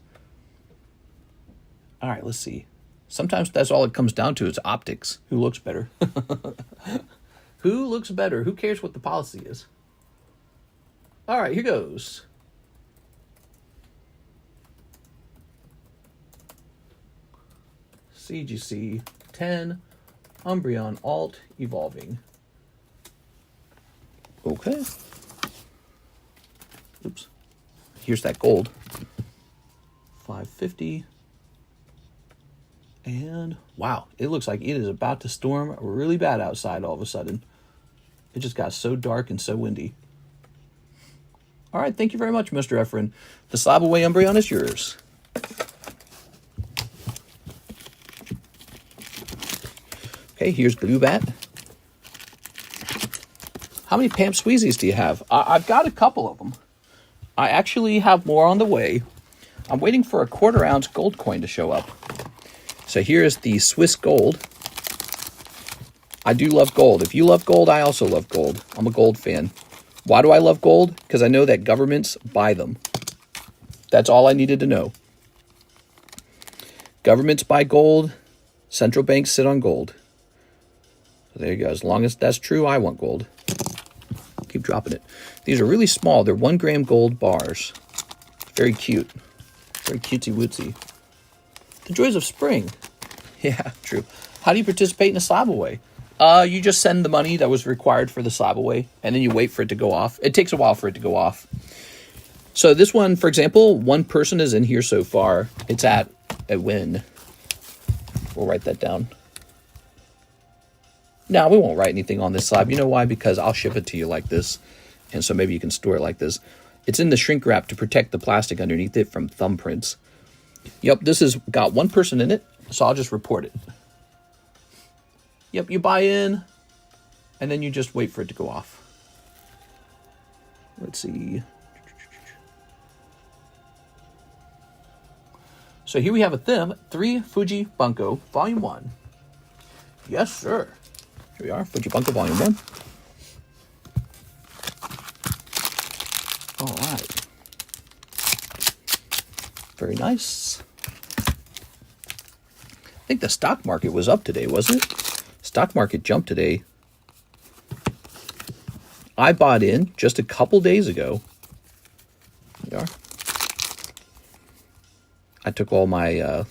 All right, let's see. Sometimes that's all it comes down to. It's optics. Who looks better? Who looks better? Who cares what the policy is? All right, here goes. CGC 10 Umbreon Alt Evolving. Okay. Oops. Here's that gold. 550. And wow, it looks like it is about to storm really bad outside all of a sudden. It just got so dark and so windy. All right, thank you very much, Mr. Efren. The Slab Away Umbreon is yours. Okay, here's Blue Bat. How many Pamp Squeezies do you have? I've got a couple of them. I actually have more on the way. I'm waiting for a 1/4 ounce gold coin to show up. So here's the Swiss gold. I do love gold. If you love gold, I also love gold. I'm a gold fan. Why do I love gold? Because I know that governments buy them. That's all I needed to know. Governments buy gold. Central banks sit on gold. So there you go. As long as that's true, I want gold. Keep dropping it. These are really small. They're 1 gram gold bars. Very cute. Very cutesy wootsy. The joys of spring. Yeah, true. How do you participate in a Slab Away? You just send the money that was required for the Slab Away, and then you wait for it to go off. It takes a while for it to go off. So this one, for example, 1 person is in here so far. It's at a win. We'll write that down. No, we won't write anything on this slab. You know why? Because I'll ship it to you like this, and so maybe you can store it like this. It's in the shrink wrap to protect the plastic underneath it from thumbprints. Yep, this has got 1 person in it, so I'll just report it. Yep, you buy in, and then you just wait for it to go off. Let's see. So here we have a Them 3 Fuji Bunko Volume 1. Yes, sir. Here we are, Fuji Bunko Volume 1. All right. Very nice. I think the stock market was up today, wasn't it? Stock market jumped today. I bought in just a couple days ago. There you are. I took all my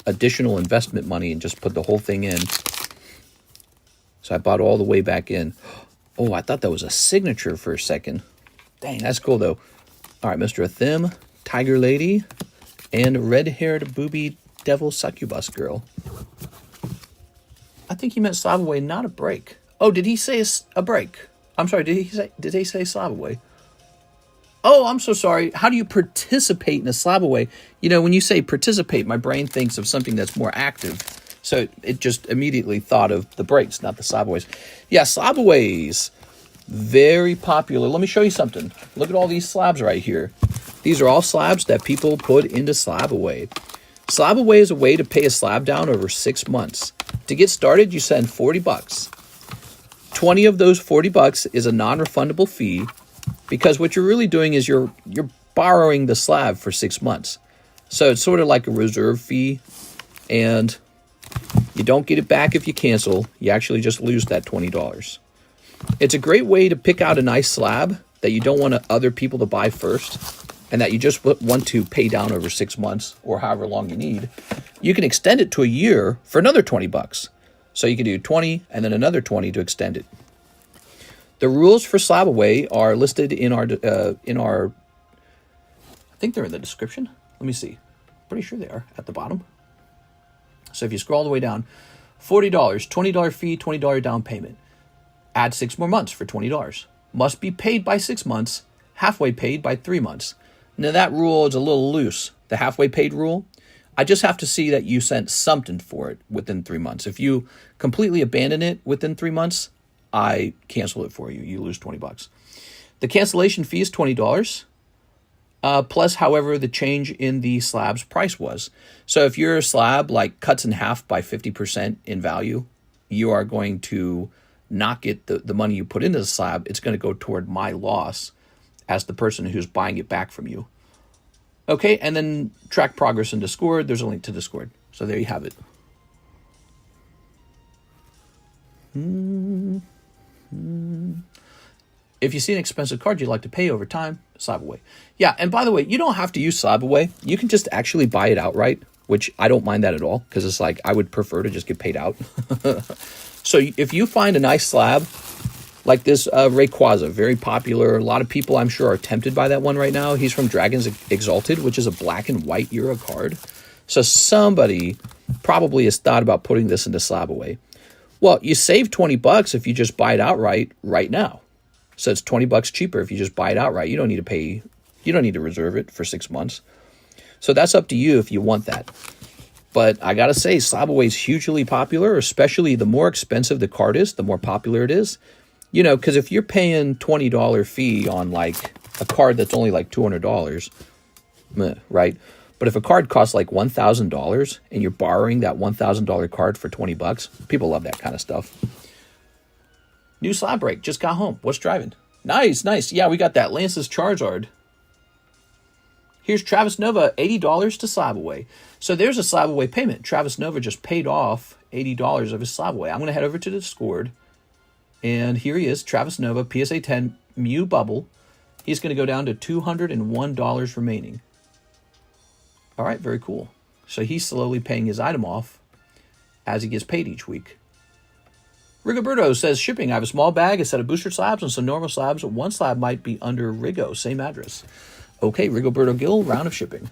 additional investment money and just put the whole thing in. So I bought all the way back in. Oh, I thought that was a signature for a second. Dang, that's cool, though. All right, Mr. Athim, Tiger Lady, and red-haired booby devil succubus girl. I think he meant Slab Away, not a break. Oh, did he say a break? I'm sorry, did he say Slab Away? Oh, I'm so sorry. How do you participate in a Slab Away? You know, when you say participate, my brain thinks of something that's more active. So it just immediately thought of the breaks, not the Slab Aways. Yeah, Slab Aways. Very popular. Let me show you something. Look at all these slabs right here. These are all slabs that people put into Slab Away. Slab Away is a way to pay a slab down over 6 months. To get started, you send $40. 20 of those $40 is a non-refundable fee, because what you're really doing is you're borrowing the slab for 6 months. So it's sort of like a reserve fee, and you don't get it back if you cancel. You actually just lose that $20. It's a great way to pick out a nice slab that you don't want other people to buy first, and that you just want to pay down over 6 months or however long you need. You can extend it to a year for another $20. So you can do 20 and then another 20 to extend it. The rules for Slab Away are listed in our I think they're in the description. Let me see. Pretty sure they are at the bottom. So if you scroll all the way down, $40, $20 fee, $20 down payment. Add 6 more months for $20. Must be paid by 6 months, halfway paid by 3 months. Now that rule is a little loose, the halfway paid rule. I just have to see that you sent something for it within 3 months. If you completely abandon it within 3 months, I cancel it for you. You lose $20. The cancellation fee is $20, plus however the change in the slab's price was. So if your slab like cuts in half by 50% in value, you are going to not get the money you put into the slab. It's going to go toward my loss as the person who's buying it back from you. Okay, and then track progress in Discord. There's a link to Discord. So there you have it. If you see an expensive card you'd like to pay over time, Slab Away. Yeah, and by the way, you don't have to use Slab Away. You can just actually buy it outright, which I don't mind that at all, because it's like I would prefer to just get paid out. So if you find a nice slab, like this Rayquaza, very popular. A lot of people, I'm sure, are tempted by that one right now. He's from Dragons Exalted, which is a black and white era card. So somebody probably has thought about putting this into Slab Away. Well, you save $20 if you just buy it outright right now. So it's $20 cheaper if you just buy it outright. You don't need to pay. You don't need to reserve it for 6 months. So that's up to you if you want that. But I gotta say, Slab Away is hugely popular, especially the more expensive the card is, the more popular it is. You know, because if you're paying $20 fee on like a card that's only like $200, right? But if a card costs like $1,000 and you're borrowing that $1,000 card for $20, people love that kind of stuff. New Slab Break, just got home. What's driving? Nice, nice. Yeah, we got that Lance's Charizard. Here's Travis Nova, $80 to Slab Away. So there's a Slab Away payment. Travis Nova just paid off $80 of his Slab Away. I'm going to head over to the Discord. And here he is, Travis Nova, PSA 10, Mew Bubble. He's going to go down to $201 remaining. All right, very cool. So he's slowly paying his item off as he gets paid each week. Rigoberto says, shipping. I have a small bag, a set of booster slabs, and some normal slabs. One slab might be under Rigo, same address. Okay, Rigoberto Gill, round of shipping.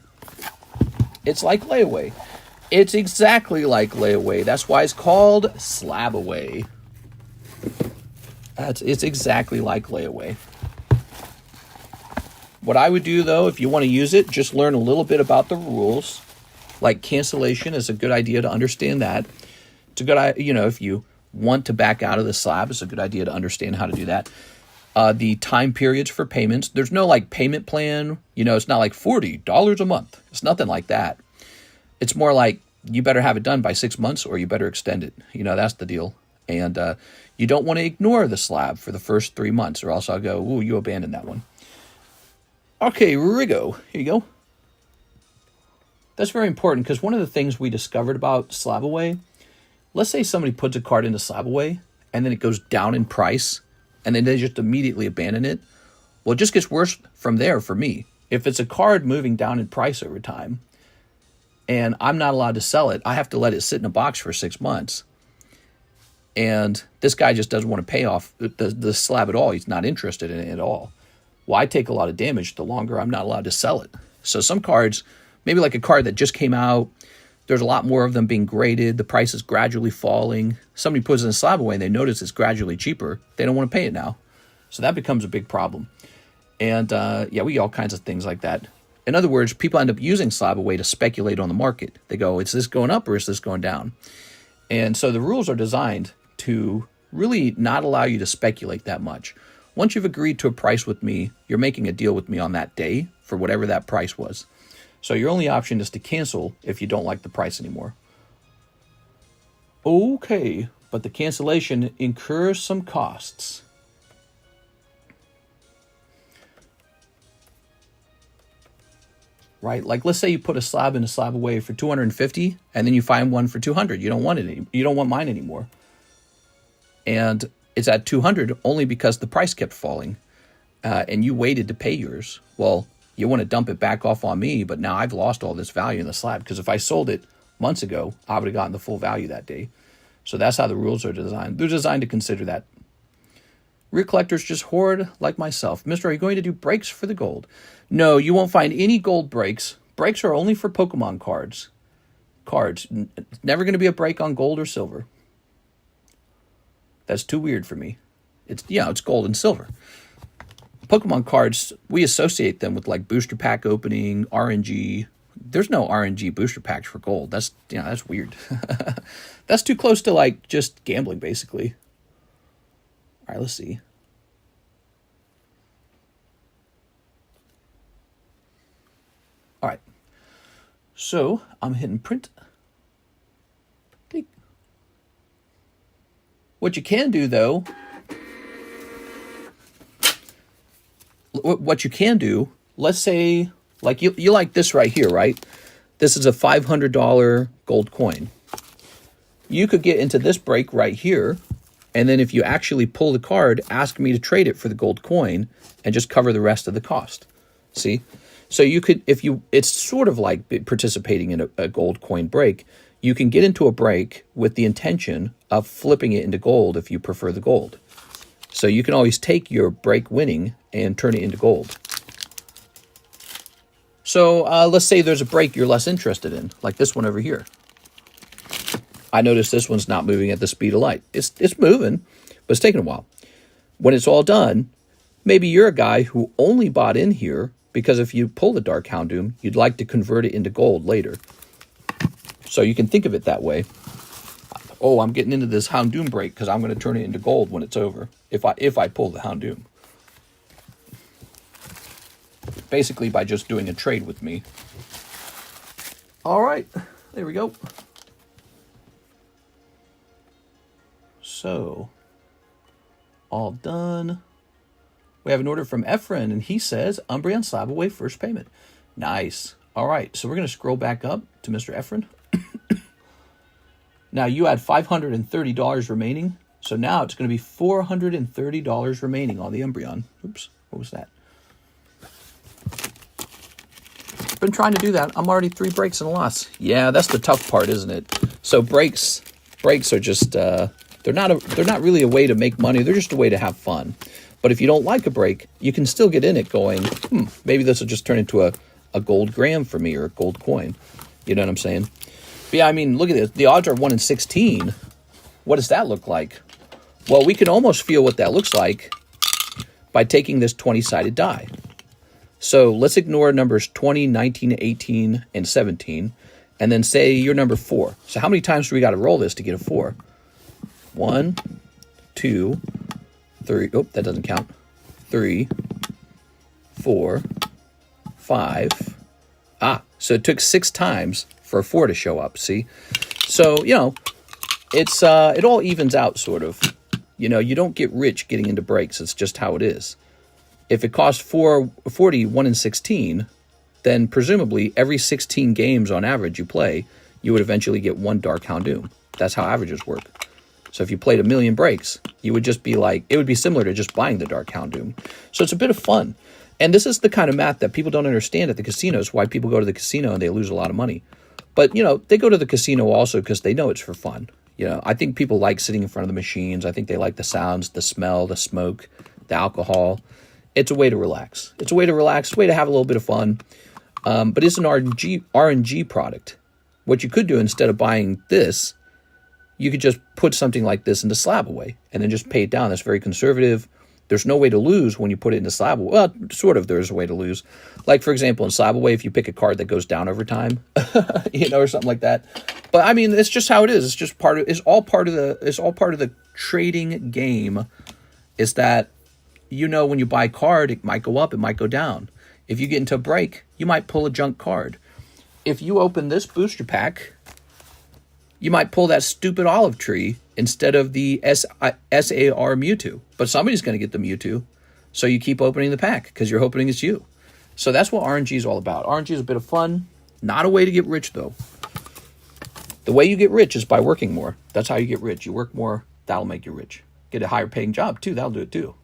It's like layaway. It's exactly like layaway. That's why it's called Slab Away. It's exactly like layaway. What I would do, though, if you want to use it, just learn a little bit about the rules. Like cancellation is a good idea to understand that. It's a good idea, you know, if you want to back out of the slab, it's a good idea to understand how to do that. The time periods for payments. There's no like payment plan. You know, it's not like $40 a month. It's nothing like that. It's more like you better have it done by 6 months or you better extend it. You know, that's the deal. And you don't want to ignore the slab for the first 3 months or else I'll go, ooh, you abandoned that one. Okay, Rigo. Here you go. That's very important because one of the things we discovered about Slab Away, let's say somebody puts a card into Slab Away and then it goes down in price and then they just immediately abandon it. Well, it just gets worse from there for me. If it's a card moving down in price over time and I'm not allowed to sell it, I have to let it sit in a box for 6 months. And this guy just doesn't want to pay off the slab at all. He's not interested in it at all. Well, I take a lot of damage the longer I'm not allowed to sell it. So some cards, maybe like a card that just came out, there's a lot more of them being graded. The price is gradually falling. Somebody puts it in a Slab Away and they notice it's gradually cheaper. They don't want to pay it now. So that becomes a big problem. And yeah, we get all kinds of things like that. In other words, people end up using Slab Away to speculate on the market. They go, is this going up or is this going down? And so the rules are designed to really not allow you to speculate that much. Once you've agreed to a price with me, you're making a deal with me on that day for whatever that price was. So your only option is to cancel if you don't like the price anymore. Okay, but the cancellation incurs some costs. Right? Like, let's say you put a slab in a Slab Away for 250, and then you find one for 200. You don't want it. You don't want mine anymore. And it's at 200 only because the price kept falling, and you waited to pay yours. Well, you want to dump it back off on me, but now I've lost all this value in the slab, because if I sold it months ago, I would have gotten the full value that day. So that's how the rules are designed. They're designed to consider that. Real collectors just hoard like myself. Mister, are you going to do breaks for the gold? No, you won't find any gold breaks. Breaks are only for Pokemon cards. Never going to be a break on gold or silver. That's too weird for me. It's gold and silver. Pokemon cards, we associate them with like booster pack opening, RNG. There's no RNG booster packs for gold. That's weird. That's too close to like just gambling, basically. All right, let's see. All right. So I'm hitting print. What you can do, though, let's say, like you like this right here, right? This is a $500 gold coin. You could get into this break right here, and then if you actually pull the card, ask me to trade it for the gold coin and just cover the rest of the cost. See? So you could, it's sort of like participating in a gold coin break. You can get into a break with the intention of flipping it into gold if you prefer the gold. So you can always take your break winning and turn it into gold. So let's say there's a break you're less interested in, like this one over here. I noticed this one's not moving at the speed of light. It's moving, but it's taking a while. When it's all done, maybe you're a guy who only bought in here because if you pull the Dark Houndoom, you'd like to convert it into gold later. So you can think of it that way. Oh, I'm getting into this Houndoom break because I'm going to turn it into gold when it's over, if I pull the Houndoom. Basically by just doing a trade with me. All right, there we go. So, all done. We have an order from Efren, and he says, Umbreon Slab Away first payment. Nice. All right, so we're going to scroll back up to Mr. Efren. Now, you had $530 remaining, so now it's going to be $430 remaining on the Umbreon. Oops, what was that? Been trying to do that. I'm already 3 breaks and a loss. Yeah, that's the tough part, isn't it? So breaks are just... They're not really a way to make money. They're just a way to have fun. But if you don't like a break, you can still get in it going, maybe this will just turn into a gold gram for me or a gold coin. You know what I'm saying? But yeah, I mean, look at this. The odds are 1 in 16. What does that look like? Well, we can almost feel what that looks like by taking this 20-sided die. So let's ignore numbers 20, 19, 18, and 17, and then say you're number 4. So how many times do we got to roll this to get a 4? 1, 2, 3. Oh, that doesn't count. 3, 4, 5. So it took 6 times for a 4 to show up. See, so it's it all evens out, sort of. You don't get rich getting into breaks. It's just how it is. If it costs 440, 1 in 16, then presumably every 16 games on average you play, you would eventually get 1 Dark Houndoom. That's how averages work. So if you played 1 million breaks, you would just be like, it would be similar to just buying the Dark Houndoom. So it's a bit of fun. And this is the kind of math that people don't understand at the casinos, why people go to the casino and they lose a lot of money. But, they go to the casino also because they know it's for fun. I think people like sitting in front of the machines. I think they like the sounds, the smell, the smoke, the alcohol. It's a way to relax. It's a way to have a little bit of fun. But it's an RNG product. What you could do instead of buying this, you could just put something like this into Slab Away and then just pay it down. That's very conservative. There's no way to lose when you put it into Slab Away. Well, sort of there's a way to lose. Like, for example, in Slab Away, if you pick a card that goes down over time, or something like that. But I mean, it's just how it is. It's just it's all part of the trading game, is that, when you buy a card, it might go up, it might go down. If you get into a break, you might pull a junk card. if you open this booster pack, you might pull that stupid olive tree instead of the SAR Mewtwo. But somebody's going to get the Mewtwo, so you keep opening the pack because you're hoping it's you. So that's what RNG is all about. RNG is a bit of fun, not a way to get rich, though. The way you get rich is by working more. That's how you get rich. You work more, that'll make you rich. Get a higher paying job, too. That'll do it, too.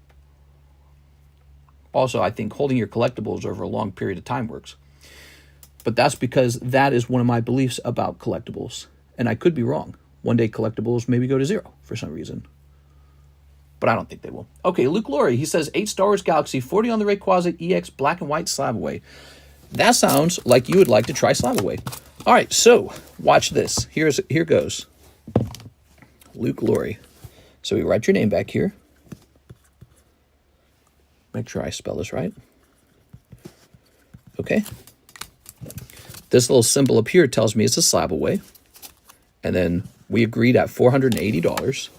Also, I think holding your collectibles over a long period of time works. But that's because that is one of my beliefs about collectibles. And I could be wrong. One day collectibles maybe go to 0 for some reason. But I don't think they will. Okay, Luke Laurie, he says 8 Star Wars Galaxy, 40 on the Rayquaza EX Black and White Slab Away. That sounds like you would like to try Slab Away. All right, so watch this. Here goes. Luke Laurie. So we write your name back here. Make sure I spell this right. Okay. This little symbol up here tells me it's a Slab Away. And then we agreed at $480.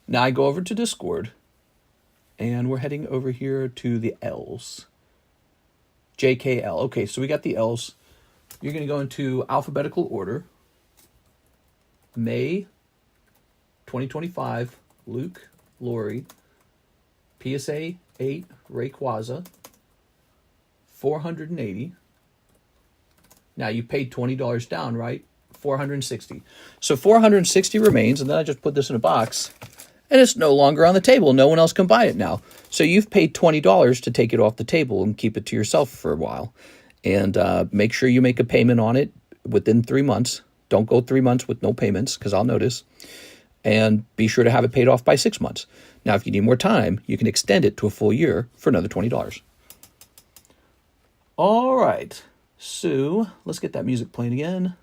Now I go over to Discord. And we're heading over here to the L's. JKL. Okay, so we got the L's. You're going to go into alphabetical order. May 2025, Luke Laurie. PSA 8, Rayquaza. 480. Now you paid $20 down, right? 460. So 460 remains, and then I just put this in a box, and it's no longer on the table. No one else can buy it now. So you've paid $20 to take it off the table and keep it to yourself for a while. And make sure you make a payment on it within 3 months. Don't go 3 months with no payments, because I'll notice. And be sure to have it paid off by 6 months. Now, if you need more time, you can extend it to a full year for another $20. All right. So let's get that music playing again.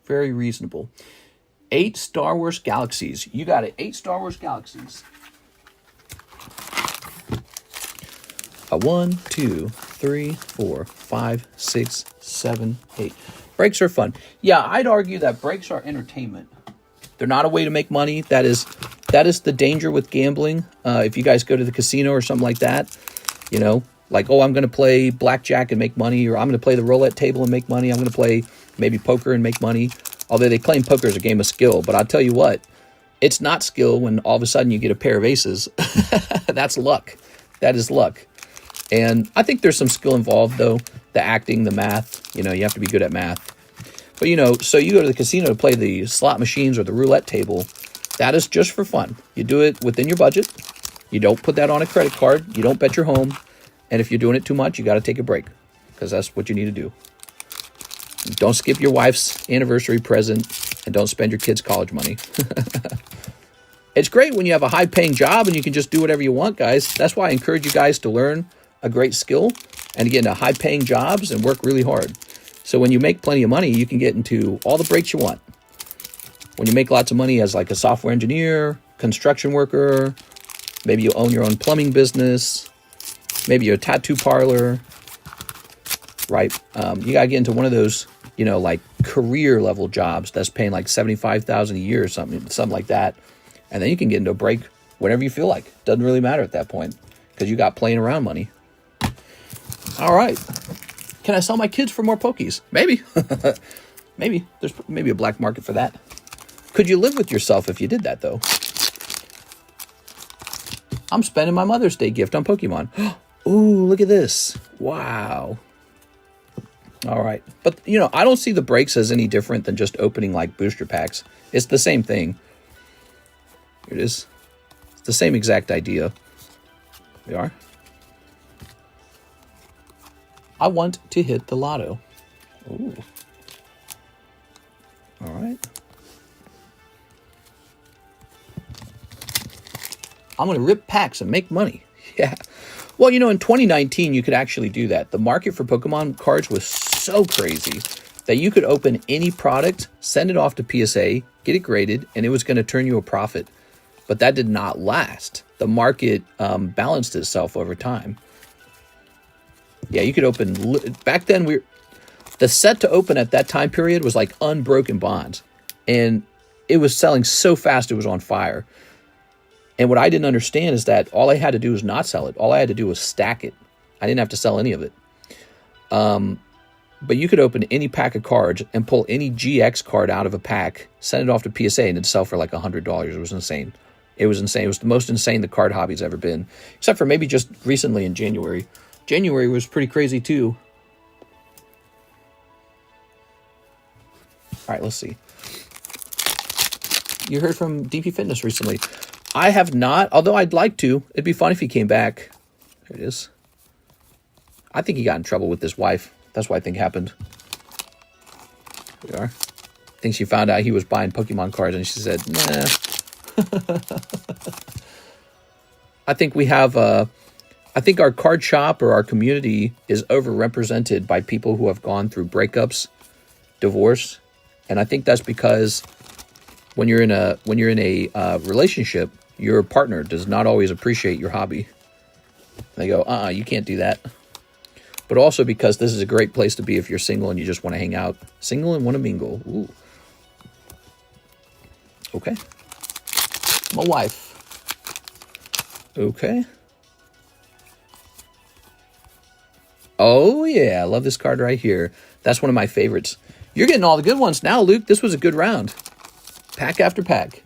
Very reasonable. 8 Star Wars Galaxies. You got it. 8 Star Wars Galaxies. 1, 2, 3, 4, 5, 6, 7, 8. Breaks are fun. Yeah, I'd argue that breaks are entertainment. They're not a way to make money. That is the danger with gambling. If you guys go to the casino or something like that, you know, like, oh, I'm going to play blackjack and make money, or I'm going to play the roulette table and make money. I'm going to play maybe poker and make money. Although they claim poker is a game of skill. But I'll tell you what, it's not skill when all of a sudden you get a pair of aces. That's luck. That is luck. And I think there's some skill involved, though. The acting, the math, you know, you have to be good at math. But, you know, so you go to the casino to play the slot machines or the roulette table. That is just for fun. You do it within your budget. You don't put that on a credit card. You don't bet your home. And if you're doing it too much, you got to take a break, because that's what you need to do. Don't skip your wife's anniversary present, and don't spend your kids' college money. It's great when you have a high-paying job and you can just do whatever you want, guys. That's why I encourage you guys to learn a great skill and get into high-paying jobs and work really hard. So when you make plenty of money, you can get into all the breaks you want. When you make lots of money as like a software engineer, construction worker, maybe you own your own plumbing business, maybe you're a tattoo parlor, right? You got to get into one of those, you know, like career level jobs that's paying like $75,000 a year or something like that. And then you can get into a break whenever you feel like. Doesn't really matter at that point, because you got playing around money. All right. Can I sell my kids for more Pokies? Maybe. Maybe. There's maybe a black market for that. Could you live with yourself if you did that, though? I'm spending my Mother's Day gift on Pokemon. Ooh, look at this. Wow. All right. But, you know, I don't see the breaks as any different than just opening, like, booster packs. It's the same thing. Here it is. It's the same exact idea. We are. I want to hit the lotto. Ooh. All right. I'm going to rip packs and make money. Yeah. Well, you know, in 2019, you could actually do that. The market for Pokemon cards was so crazy that you could open any product, send it off to PSA, get it graded, and it was going to turn you a profit. But that did not last. The market balanced itself over time. Yeah, you could open... Back then, the set to open at that time period was like Unbroken Bonds. And it was selling so fast it was on fire. And what I didn't understand is that all I had to do was not sell it. All I had to do was stack it. I didn't have to sell any of it. But you could open any pack of cards and pull any GX card out of a pack, send it off to PSA, and it'd sell for like $100. It was insane. It was insane. It was the most insane the card hobby's ever been, except for maybe just recently in January. January was pretty crazy too. All right, let's see. You heard from DP Fitness recently. I have not, although I'd like to. It'd be fun if he came back. There it is. I think he got in trouble with his wife. That's what I think happened. Here we are. I think she found out he was buying Pokemon cards and she said, nah. I think we have, I think our card shop or our community is overrepresented by people who have gone through breakups, divorce. And I think that's because when you're in a relationship, your partner does not always appreciate your hobby. They go, you can't do that. But also because this is a great place to be if you're single and you just want to hang out. Single and want to mingle. Ooh. Okay. My wife. Okay. Oh, yeah. I love this card right here. That's one of my favorites. You're getting all the good ones now, Luke. This was a good round. Pack after pack.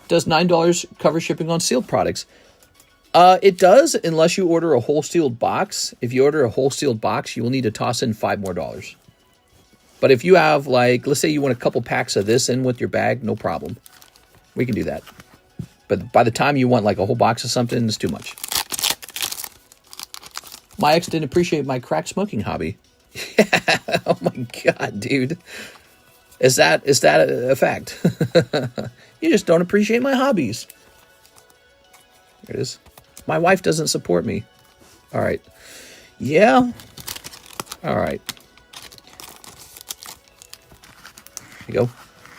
Does $9 cover shipping on sealed products? It does, unless you order a whole sealed box. If you order a whole sealed box, you will need to toss in $5 more. But if you have, like, let's say you want a couple packs of this in with your bag, no problem. We can do that. But by the time you want, like, a whole box of something, it's too much. My ex didn't appreciate my crack smoking hobby. Yeah. Oh, my God, dude. Is that a fact? You just don't appreciate my hobbies. There it is. My wife doesn't support me. All right. Yeah. All right. There you go.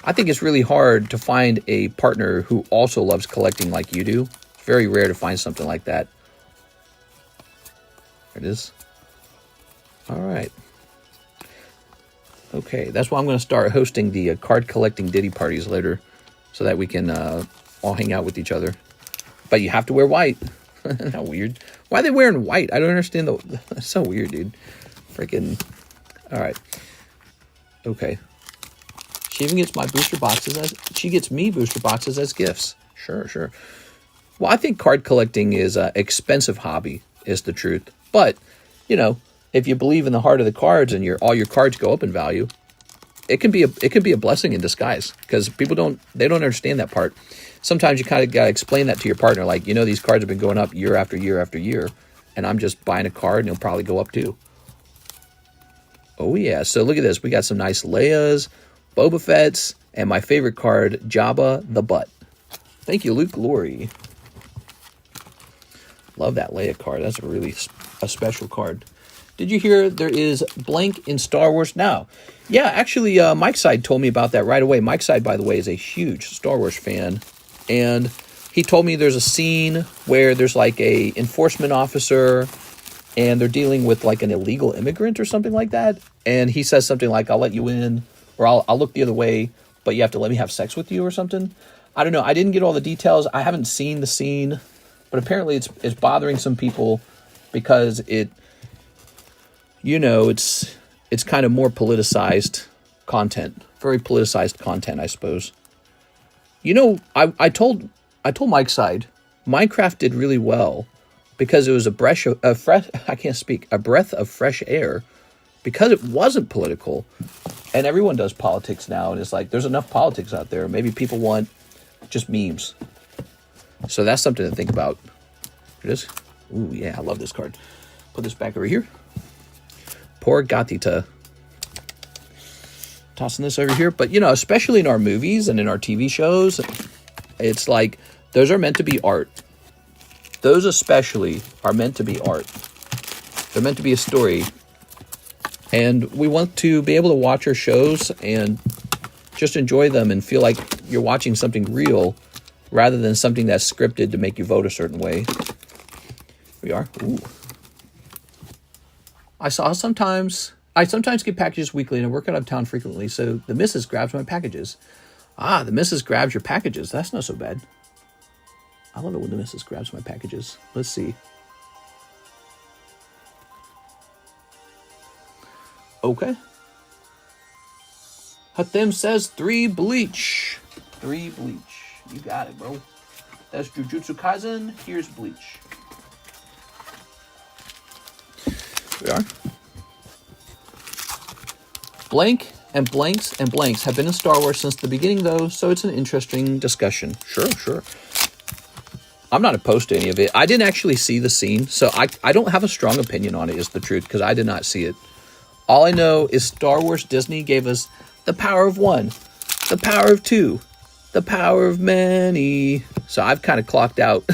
I think it's really hard to find a partner who also loves collecting like you do. It's very rare to find something like that. There it is. All right. Okay. That's why I'm going to start hosting the card collecting Diddy parties later so that we can all hang out with each other. But you have to wear white. How weird. Why are they wearing white? I don't understand. That's so weird, dude. Freaking. All right. Okay. She even gets my booster boxes. She gets me booster boxes as gifts. Sure, sure. Well, I think card collecting is an expensive hobby, is the truth. But, you know, if you believe in the heart of the cards and all your cards go up in value, it can be a blessing in disguise because people don't understand that part. Sometimes you kind of got to explain that to your partner. Like, you know, these cards have been going up year after year after year, and I'm just buying a card and it'll probably go up too. Oh, yeah. So look at this. We got some nice Leias, Boba Fett's, and my favorite card, Jabba the Butt. Thank you, Luke Glory. Love that Leia card. That's a special card. Did you hear there is blank in Star Wars now? Yeah, actually, Mike Side told me about that right away. Mike Side, by the way, is a huge Star Wars fan. And he told me there's a scene where there's like a enforcement officer and they're dealing with like an illegal immigrant or something like that. And he says something like, I'll let you in, or I'll look the other way, but you have to let me have sex with you or something. I don't know. I didn't get all the details. I haven't seen the scene, but apparently it's bothering some people because it's kind of more politicized content, very politicized content, I suppose. You know, I told Mike's Side, Minecraft did really well because it was a breath of fresh air because it wasn't political. And everyone does politics now, and it's like there's enough politics out there. Maybe people want just memes. So that's something to think about. Here it is. Ooh, yeah, I love this card. Put this back over here. Poor Gatita. Tossing this over here. But, you know, especially in our movies and in our TV shows, it's like those are meant to be art. Those especially are meant to be art. They're meant to be a story. And we want to be able to watch our shows and just enjoy them and feel like you're watching something real rather than something that's scripted to make you vote a certain way. Here we are. Ooh. I sometimes get packages weekly and I work out of town frequently, so the missus grabs my packages. Ah, the missus grabs your packages. That's not so bad. I love it when the missus grabs my packages. Let's see. Okay. Hatem says 3 bleach. 3 bleach. You got it, bro. That's Jujutsu Kaisen. Here's bleach. We are. Blank and blanks and blanks have been in Star Wars since the beginning, though, so it's an interesting discussion. Sure. I'm not opposed to any of it. I didn't actually see the scene, so I don't have a strong opinion on it, is the truth, because I did not see it. All I know is Star Wars Disney gave us the power of one, the power of two, the power of many. So I've kind of clocked out.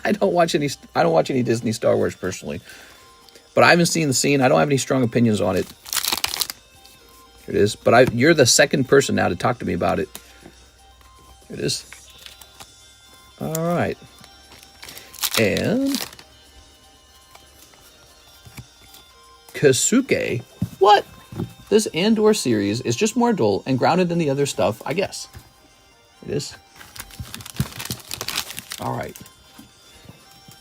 I don't watch any Disney Star Wars personally. But I haven't seen the scene. I don't have any strong opinions on it. Here it is. But you're the second person now to talk to me about it. Here it is. All right. And Kasuke. What? This Andor series is just more adult and grounded than the other stuff, I guess. It is. All right.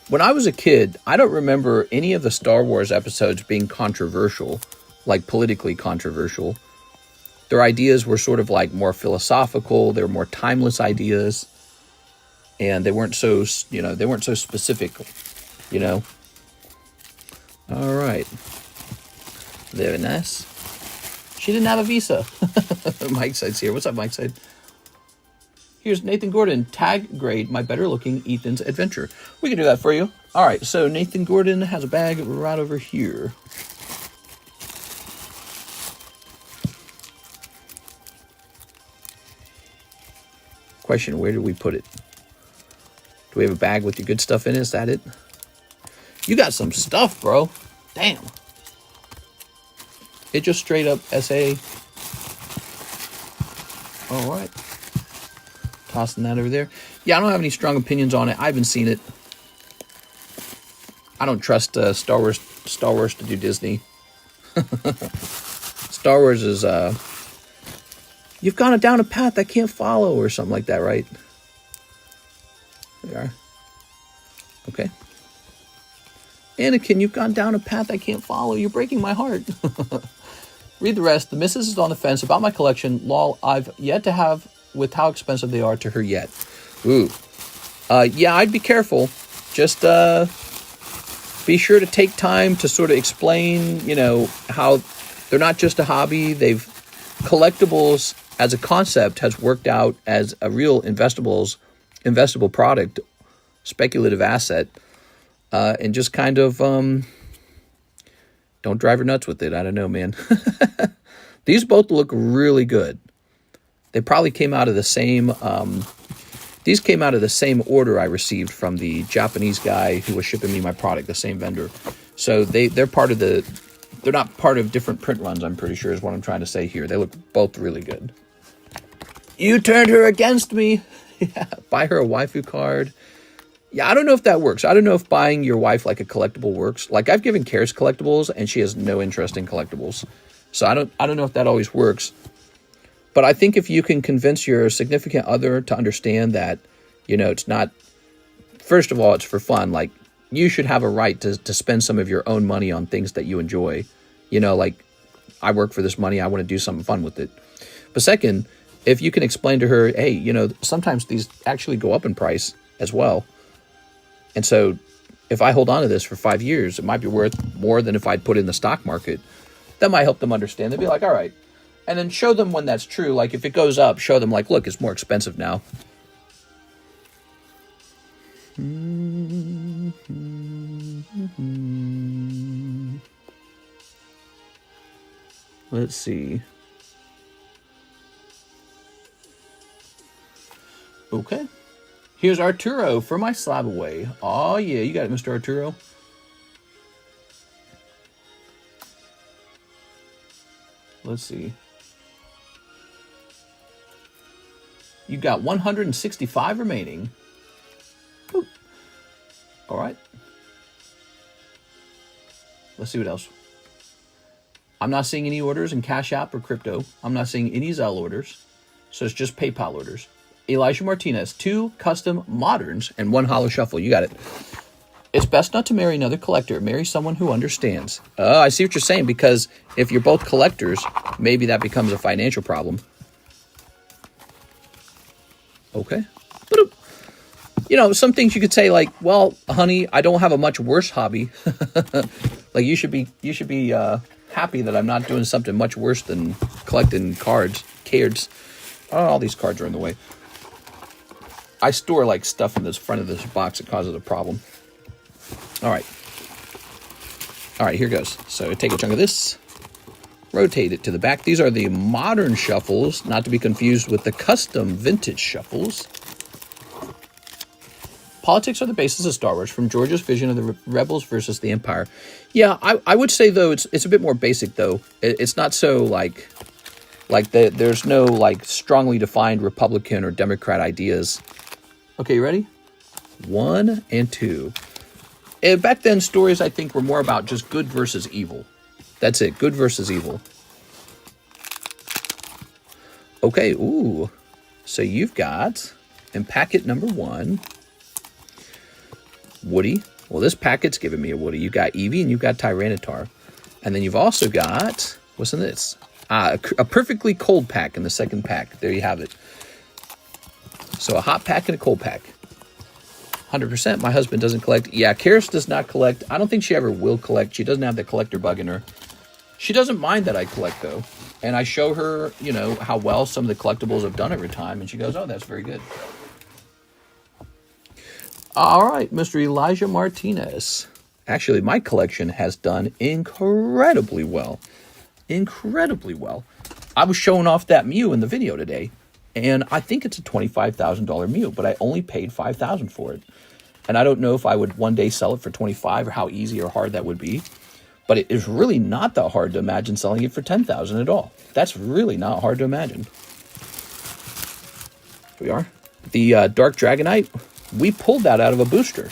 When I was a kid, I don't remember any of the Star Wars episodes being controversial, like politically controversial. Their ideas were sort of like more philosophical. They were more timeless ideas. And they weren't so, they weren't so specific, All right. Very nice. She didn't have a visa. Mike Side's here. What's up, Mike Side? Here's Nathan Gordon. Tag grade my better looking Ethan's adventure. We can do that for you. All right. So Nathan Gordon has a bag right over here. Question, where did we put it? Do we have a bag with your good stuff in it? Is that it? You got some stuff, bro. Damn. It just straight up SA. All right. Tossing that over there. Yeah, I don't have any strong opinions on it. I haven't seen it. I don't trust Star Wars to do Disney. Star Wars is you've gone down a path I can't follow or something like that, right? There we are. Okay. Anakin, you've gone down a path I can't follow. You're breaking my heart. Read the rest. The missus is on the fence about my collection. Lol, I've yet to have with how expensive they are to her yet. Ooh. Yeah, I'd be careful. Just be sure to take time to sort of explain, how they're not just a hobby. Collectibles as a concept has worked out as a real investable product, speculative asset, and just kind of don't drive her nuts with it. I don't know, man. These both look really good. They probably came out of the same. These came out of the same order I received from the Japanese guy who was shipping me my product, the same vendor. So they're part of the. They're not part of different print runs, I'm pretty sure, is what I'm trying to say here. They look both really good. You turned her against me. Yeah, buy her a waifu card. Yeah, I don't know if that works. I don't know if buying your wife like a collectible works. Like I've given Karis collectibles and she has no interest in collectibles. So I don't know if that always works. But I think if you can convince your significant other to understand that, it's not, first of all, it's for fun. Like you should have a right to spend some of your own money on things that you enjoy. Like I work for this money. I want to do something fun with it. But second, if you can explain to her, hey, sometimes these actually go up in price as well. And so if I hold on to this for 5 years, it might be worth more than if I'd put it in the stock market. That might help them understand. They'd be like, all right. And then show them when that's true. Like if it goes up, show them like, look, it's more expensive now. Let's see. Okay. Here's Arturo for my Slab Away. Oh, yeah, you got it, Mr. Arturo. Let's see. You got 165 remaining. Oop. All right. Let's see what else. I'm not seeing any orders in Cash App or crypto. I'm not seeing any ZELLE orders. So it's just PayPal orders. Elijah Martinez, 2 custom moderns and 1 hollow shuffle. You got it. It's best not to marry another collector. Marry someone who understands. Oh, I see what you're saying, because if you're both collectors, maybe that becomes a financial problem. Okay. But, you know, some things you could say like, well, honey, I don't have a much worse hobby. Like you should be happy that I'm not doing something much worse than collecting cards. Oh, all these cards are in the way. I store like stuff in this front of this box that causes a problem. All right, here goes. So take a chunk of this, rotate it to the back. These are the modern shuffles, not to be confused with the custom vintage shuffles. Politics are the basis of Star Wars, from George's vision of the rebels versus the Empire. Yeah, I would say, though, it's a bit more basic, though. It's not so, there's no, like, strongly defined Republican or Democrat ideas. Okay, you ready? 1 and 2. Back then, stories, I think, were more about just good versus evil. That's it, good versus evil. Okay, ooh. So you've got, in packet number 1, Woody. Well, this packet's giving me a Woody. You've got Eevee and you've got Tyranitar. And then you've also got, what's in this? A perfectly cold pack in the second pack. There you have it. So a hot pack and a cold pack. 100%. My husband doesn't collect. Yeah, Karis does not collect. I don't think she ever will collect. She doesn't have the collector bug in her. She doesn't mind that I collect, though. And I show her, you know, how well some of the collectibles have done over time. And she goes, oh, that's very good. All right, Mr. Elijah Martinez. Actually, my collection has done incredibly well. Incredibly well. I was showing off that Mew in the video today. And I think it's a $25,000 Mew, but I only paid $5,000 for it. And I don't know if I would one day sell it for $25,000 or how easy or hard that would be. But it is really not that hard to imagine selling it for $10,000 at all. That's really not hard to imagine. Here we are. The Dark Dragonite, we pulled that out of a booster.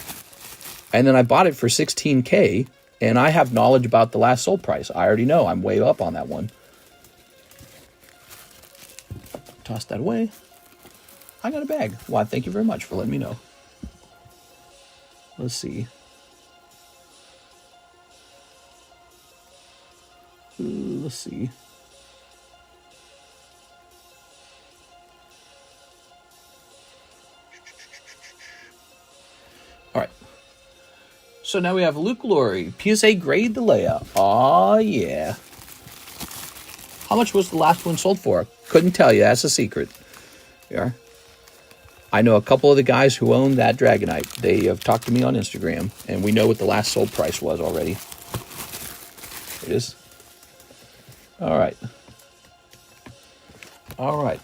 And then I bought it for $16K, and I have knowledge about the last sold price. I already know. I'm way up on that one. Toss that away. I got a bag. Well, thank you very much for letting me know. Let's see. Let's see. All right. So now we have Luke Laurie, PSA grade the Leia. Aw, yeah. How much was the last one sold for? Couldn't tell you. That's a secret. Yeah. I know a couple of the guys who own that Dragonite. They have talked to me on Instagram, and we know what the last sold price was already. It is. All right. All right.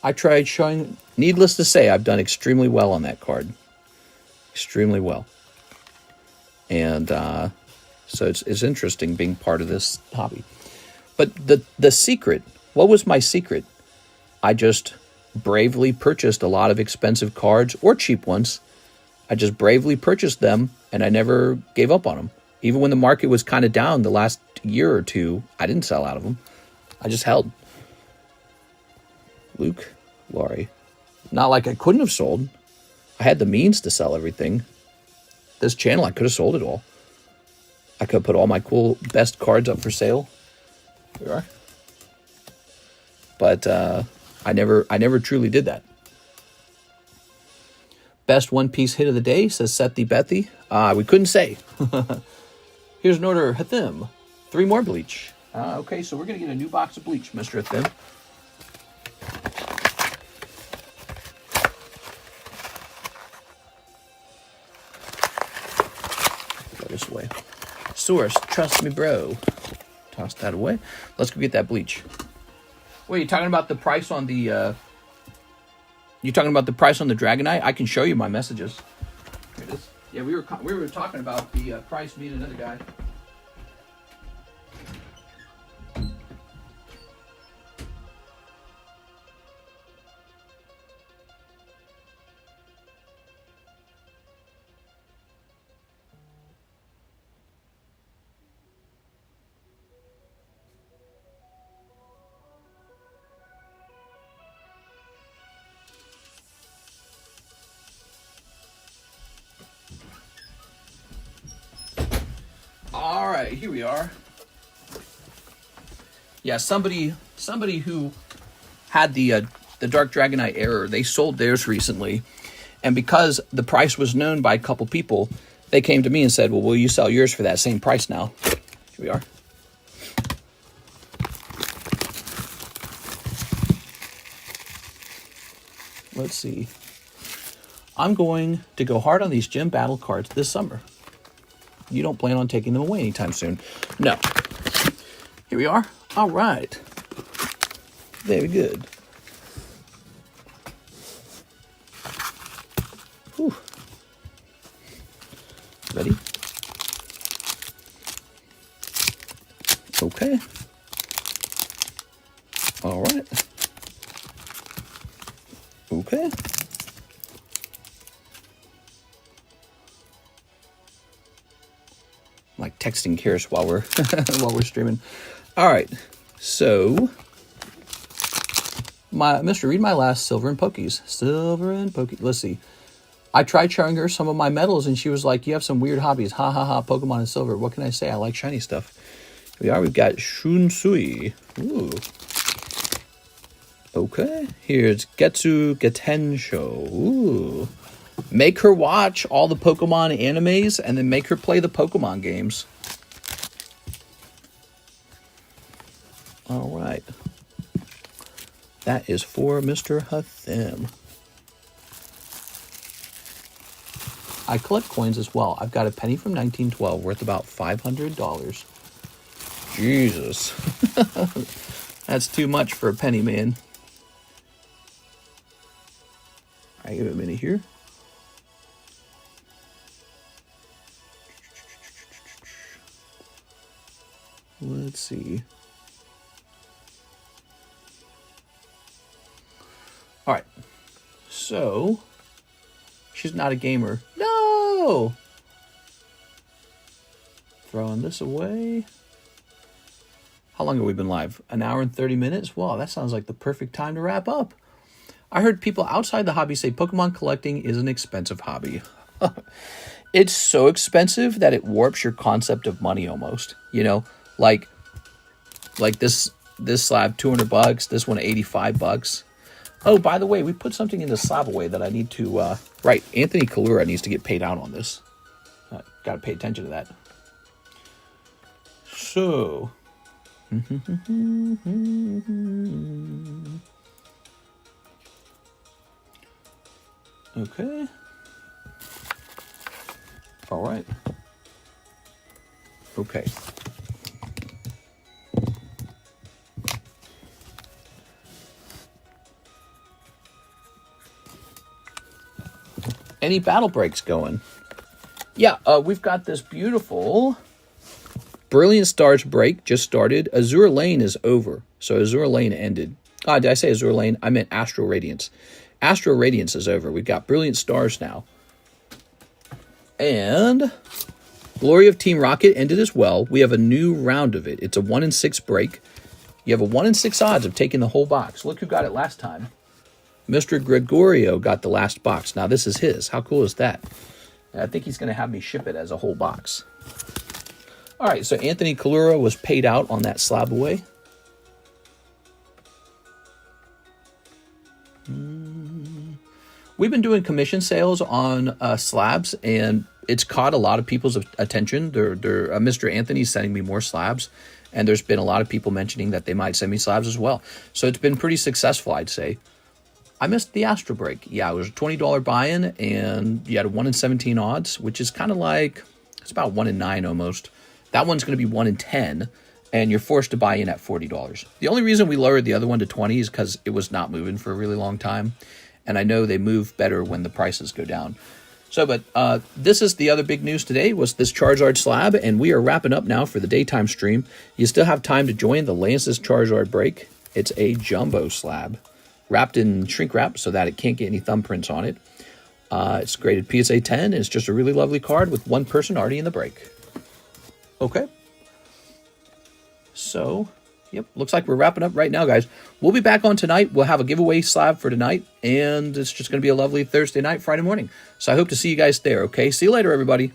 I tried showing... Needless to say, I've done extremely well on that card. Extremely well. And so it's interesting being part of this hobby. But the secret, what was my secret? I just bravely purchased a lot of expensive cards or cheap ones. I just bravely purchased them, and I never gave up on them. Even when the market was kind of down the last year or two, I didn't sell out of them. I just held. Luke Laurie. Not like I couldn't have sold. I had the means to sell everything. This channel, I could have sold it all. I could have put all my cool, best cards up for sale. Here we are. But I never truly did that. Best one-piece hit of the day, says Sethi Bethy. We couldn't say. Here's an order, Hathim. 3 more bleach. Okay, so we're going to get a new box of bleach, Mr. Hathim. Go this way. Source, trust me, bro. Toss that away. Let's go get that bleach. Wait, you talking about the price on the... You talking about the price on the Dragonite? I can show you my messages. Here it is. Yeah, we were talking about the price, me and another guy. right, here we are. Yeah, somebody who had the Dark Dragonite error, they sold theirs recently. And because the price was known by a couple people, they came to me and said, well, will you sell yours for that same price now? Here we are. Let's see. I'm going to go hard on these gym battle cards this summer. You don't plan on taking them away anytime soon. No. Here we are. All right. Very good. Whew. Ready? Okay. All right. Okay. I'm like texting Karis while we're while we're streaming. All right. So Mr. Read my last silver and pokies. Silver and pokies. Let's see. I tried showing her some of my medals and she was like, you have some weird hobbies. Ha ha ha, Pokemon and silver. What can I say? I like shiny stuff. Here we are. We've got Shunsui. Ooh. Okay. Here's Getsu Getensho. Ooh. Make her watch all the Pokemon animes and then make her play the Pokemon games. All right. That is for Mr. Hathim. I collect coins as well. I've got a penny from 1912 worth about $500. Jesus. That's too much for a penny, man. I give it a minute here. Let's see. All right. So, she's not a gamer. No! Throwing this away. How long have we been live? An hour and 30 minutes? Wow, that sounds like the perfect time to wrap up. I heard people outside the hobby say Pokemon collecting is an expensive hobby. It's so expensive that it warps your concept of money almost. You know, like this slab, $200. This one, $85. Oh, by the way, we put something in the Slab Away that I need to, right, Anthony Kalura needs to get paid out on this. Got to pay attention to that. So. Okay. All right. Okay. Any battle breaks going? Yeah, we've got this beautiful Brilliant Stars break just started. Azure Lane is over. So Azure Lane ended. Did I say Azure Lane? I meant Astral Radiance. Astral Radiance is over. We've got Brilliant Stars now. And Glory of Team Rocket ended as well. We have a new round of it. It's a 1 in 6 break. You have a 1 in 6 odds of taking the whole box. Look who got it last time. Mr. Gregorio got the last box. Now this is his. How cool is that? I think he's going to have me ship it as a whole box. All right, so Anthony Kalura was paid out on that Slab Away. We've been doing commission sales on slabs, and it's caught a lot of people's attention. Mr. Anthony's sending me more slabs, and there's been a lot of people mentioning that they might send me slabs as well. So it's been pretty successful, I'd say. I missed the Astro Break. Yeah, it was a $20 buy-in, and you had a 1 in 17 odds, which is kind of like, it's about 1 in 9 almost. That one's going to be 1 in 10, and you're forced to buy in at $40. The only reason we lowered the other one to 20 is because it was not moving for a really long time, and I know they move better when the prices go down. So, but this is the other big news today, was this Charizard slab, and we are wrapping up now for the daytime stream. You still have time to join the Lance's Charizard break. It's a jumbo slab, wrapped in shrink wrap so that it can't get any thumbprints on it. It's graded PSA 10. It's just a really lovely card with one person already in the break. Okay. So, yep, looks like we're wrapping up right now, guys. We'll be back on tonight. We'll have a giveaway slab for tonight, and it's just going to be a lovely Thursday night, Friday morning. So I hope to see you guys there, okay? See you later, everybody.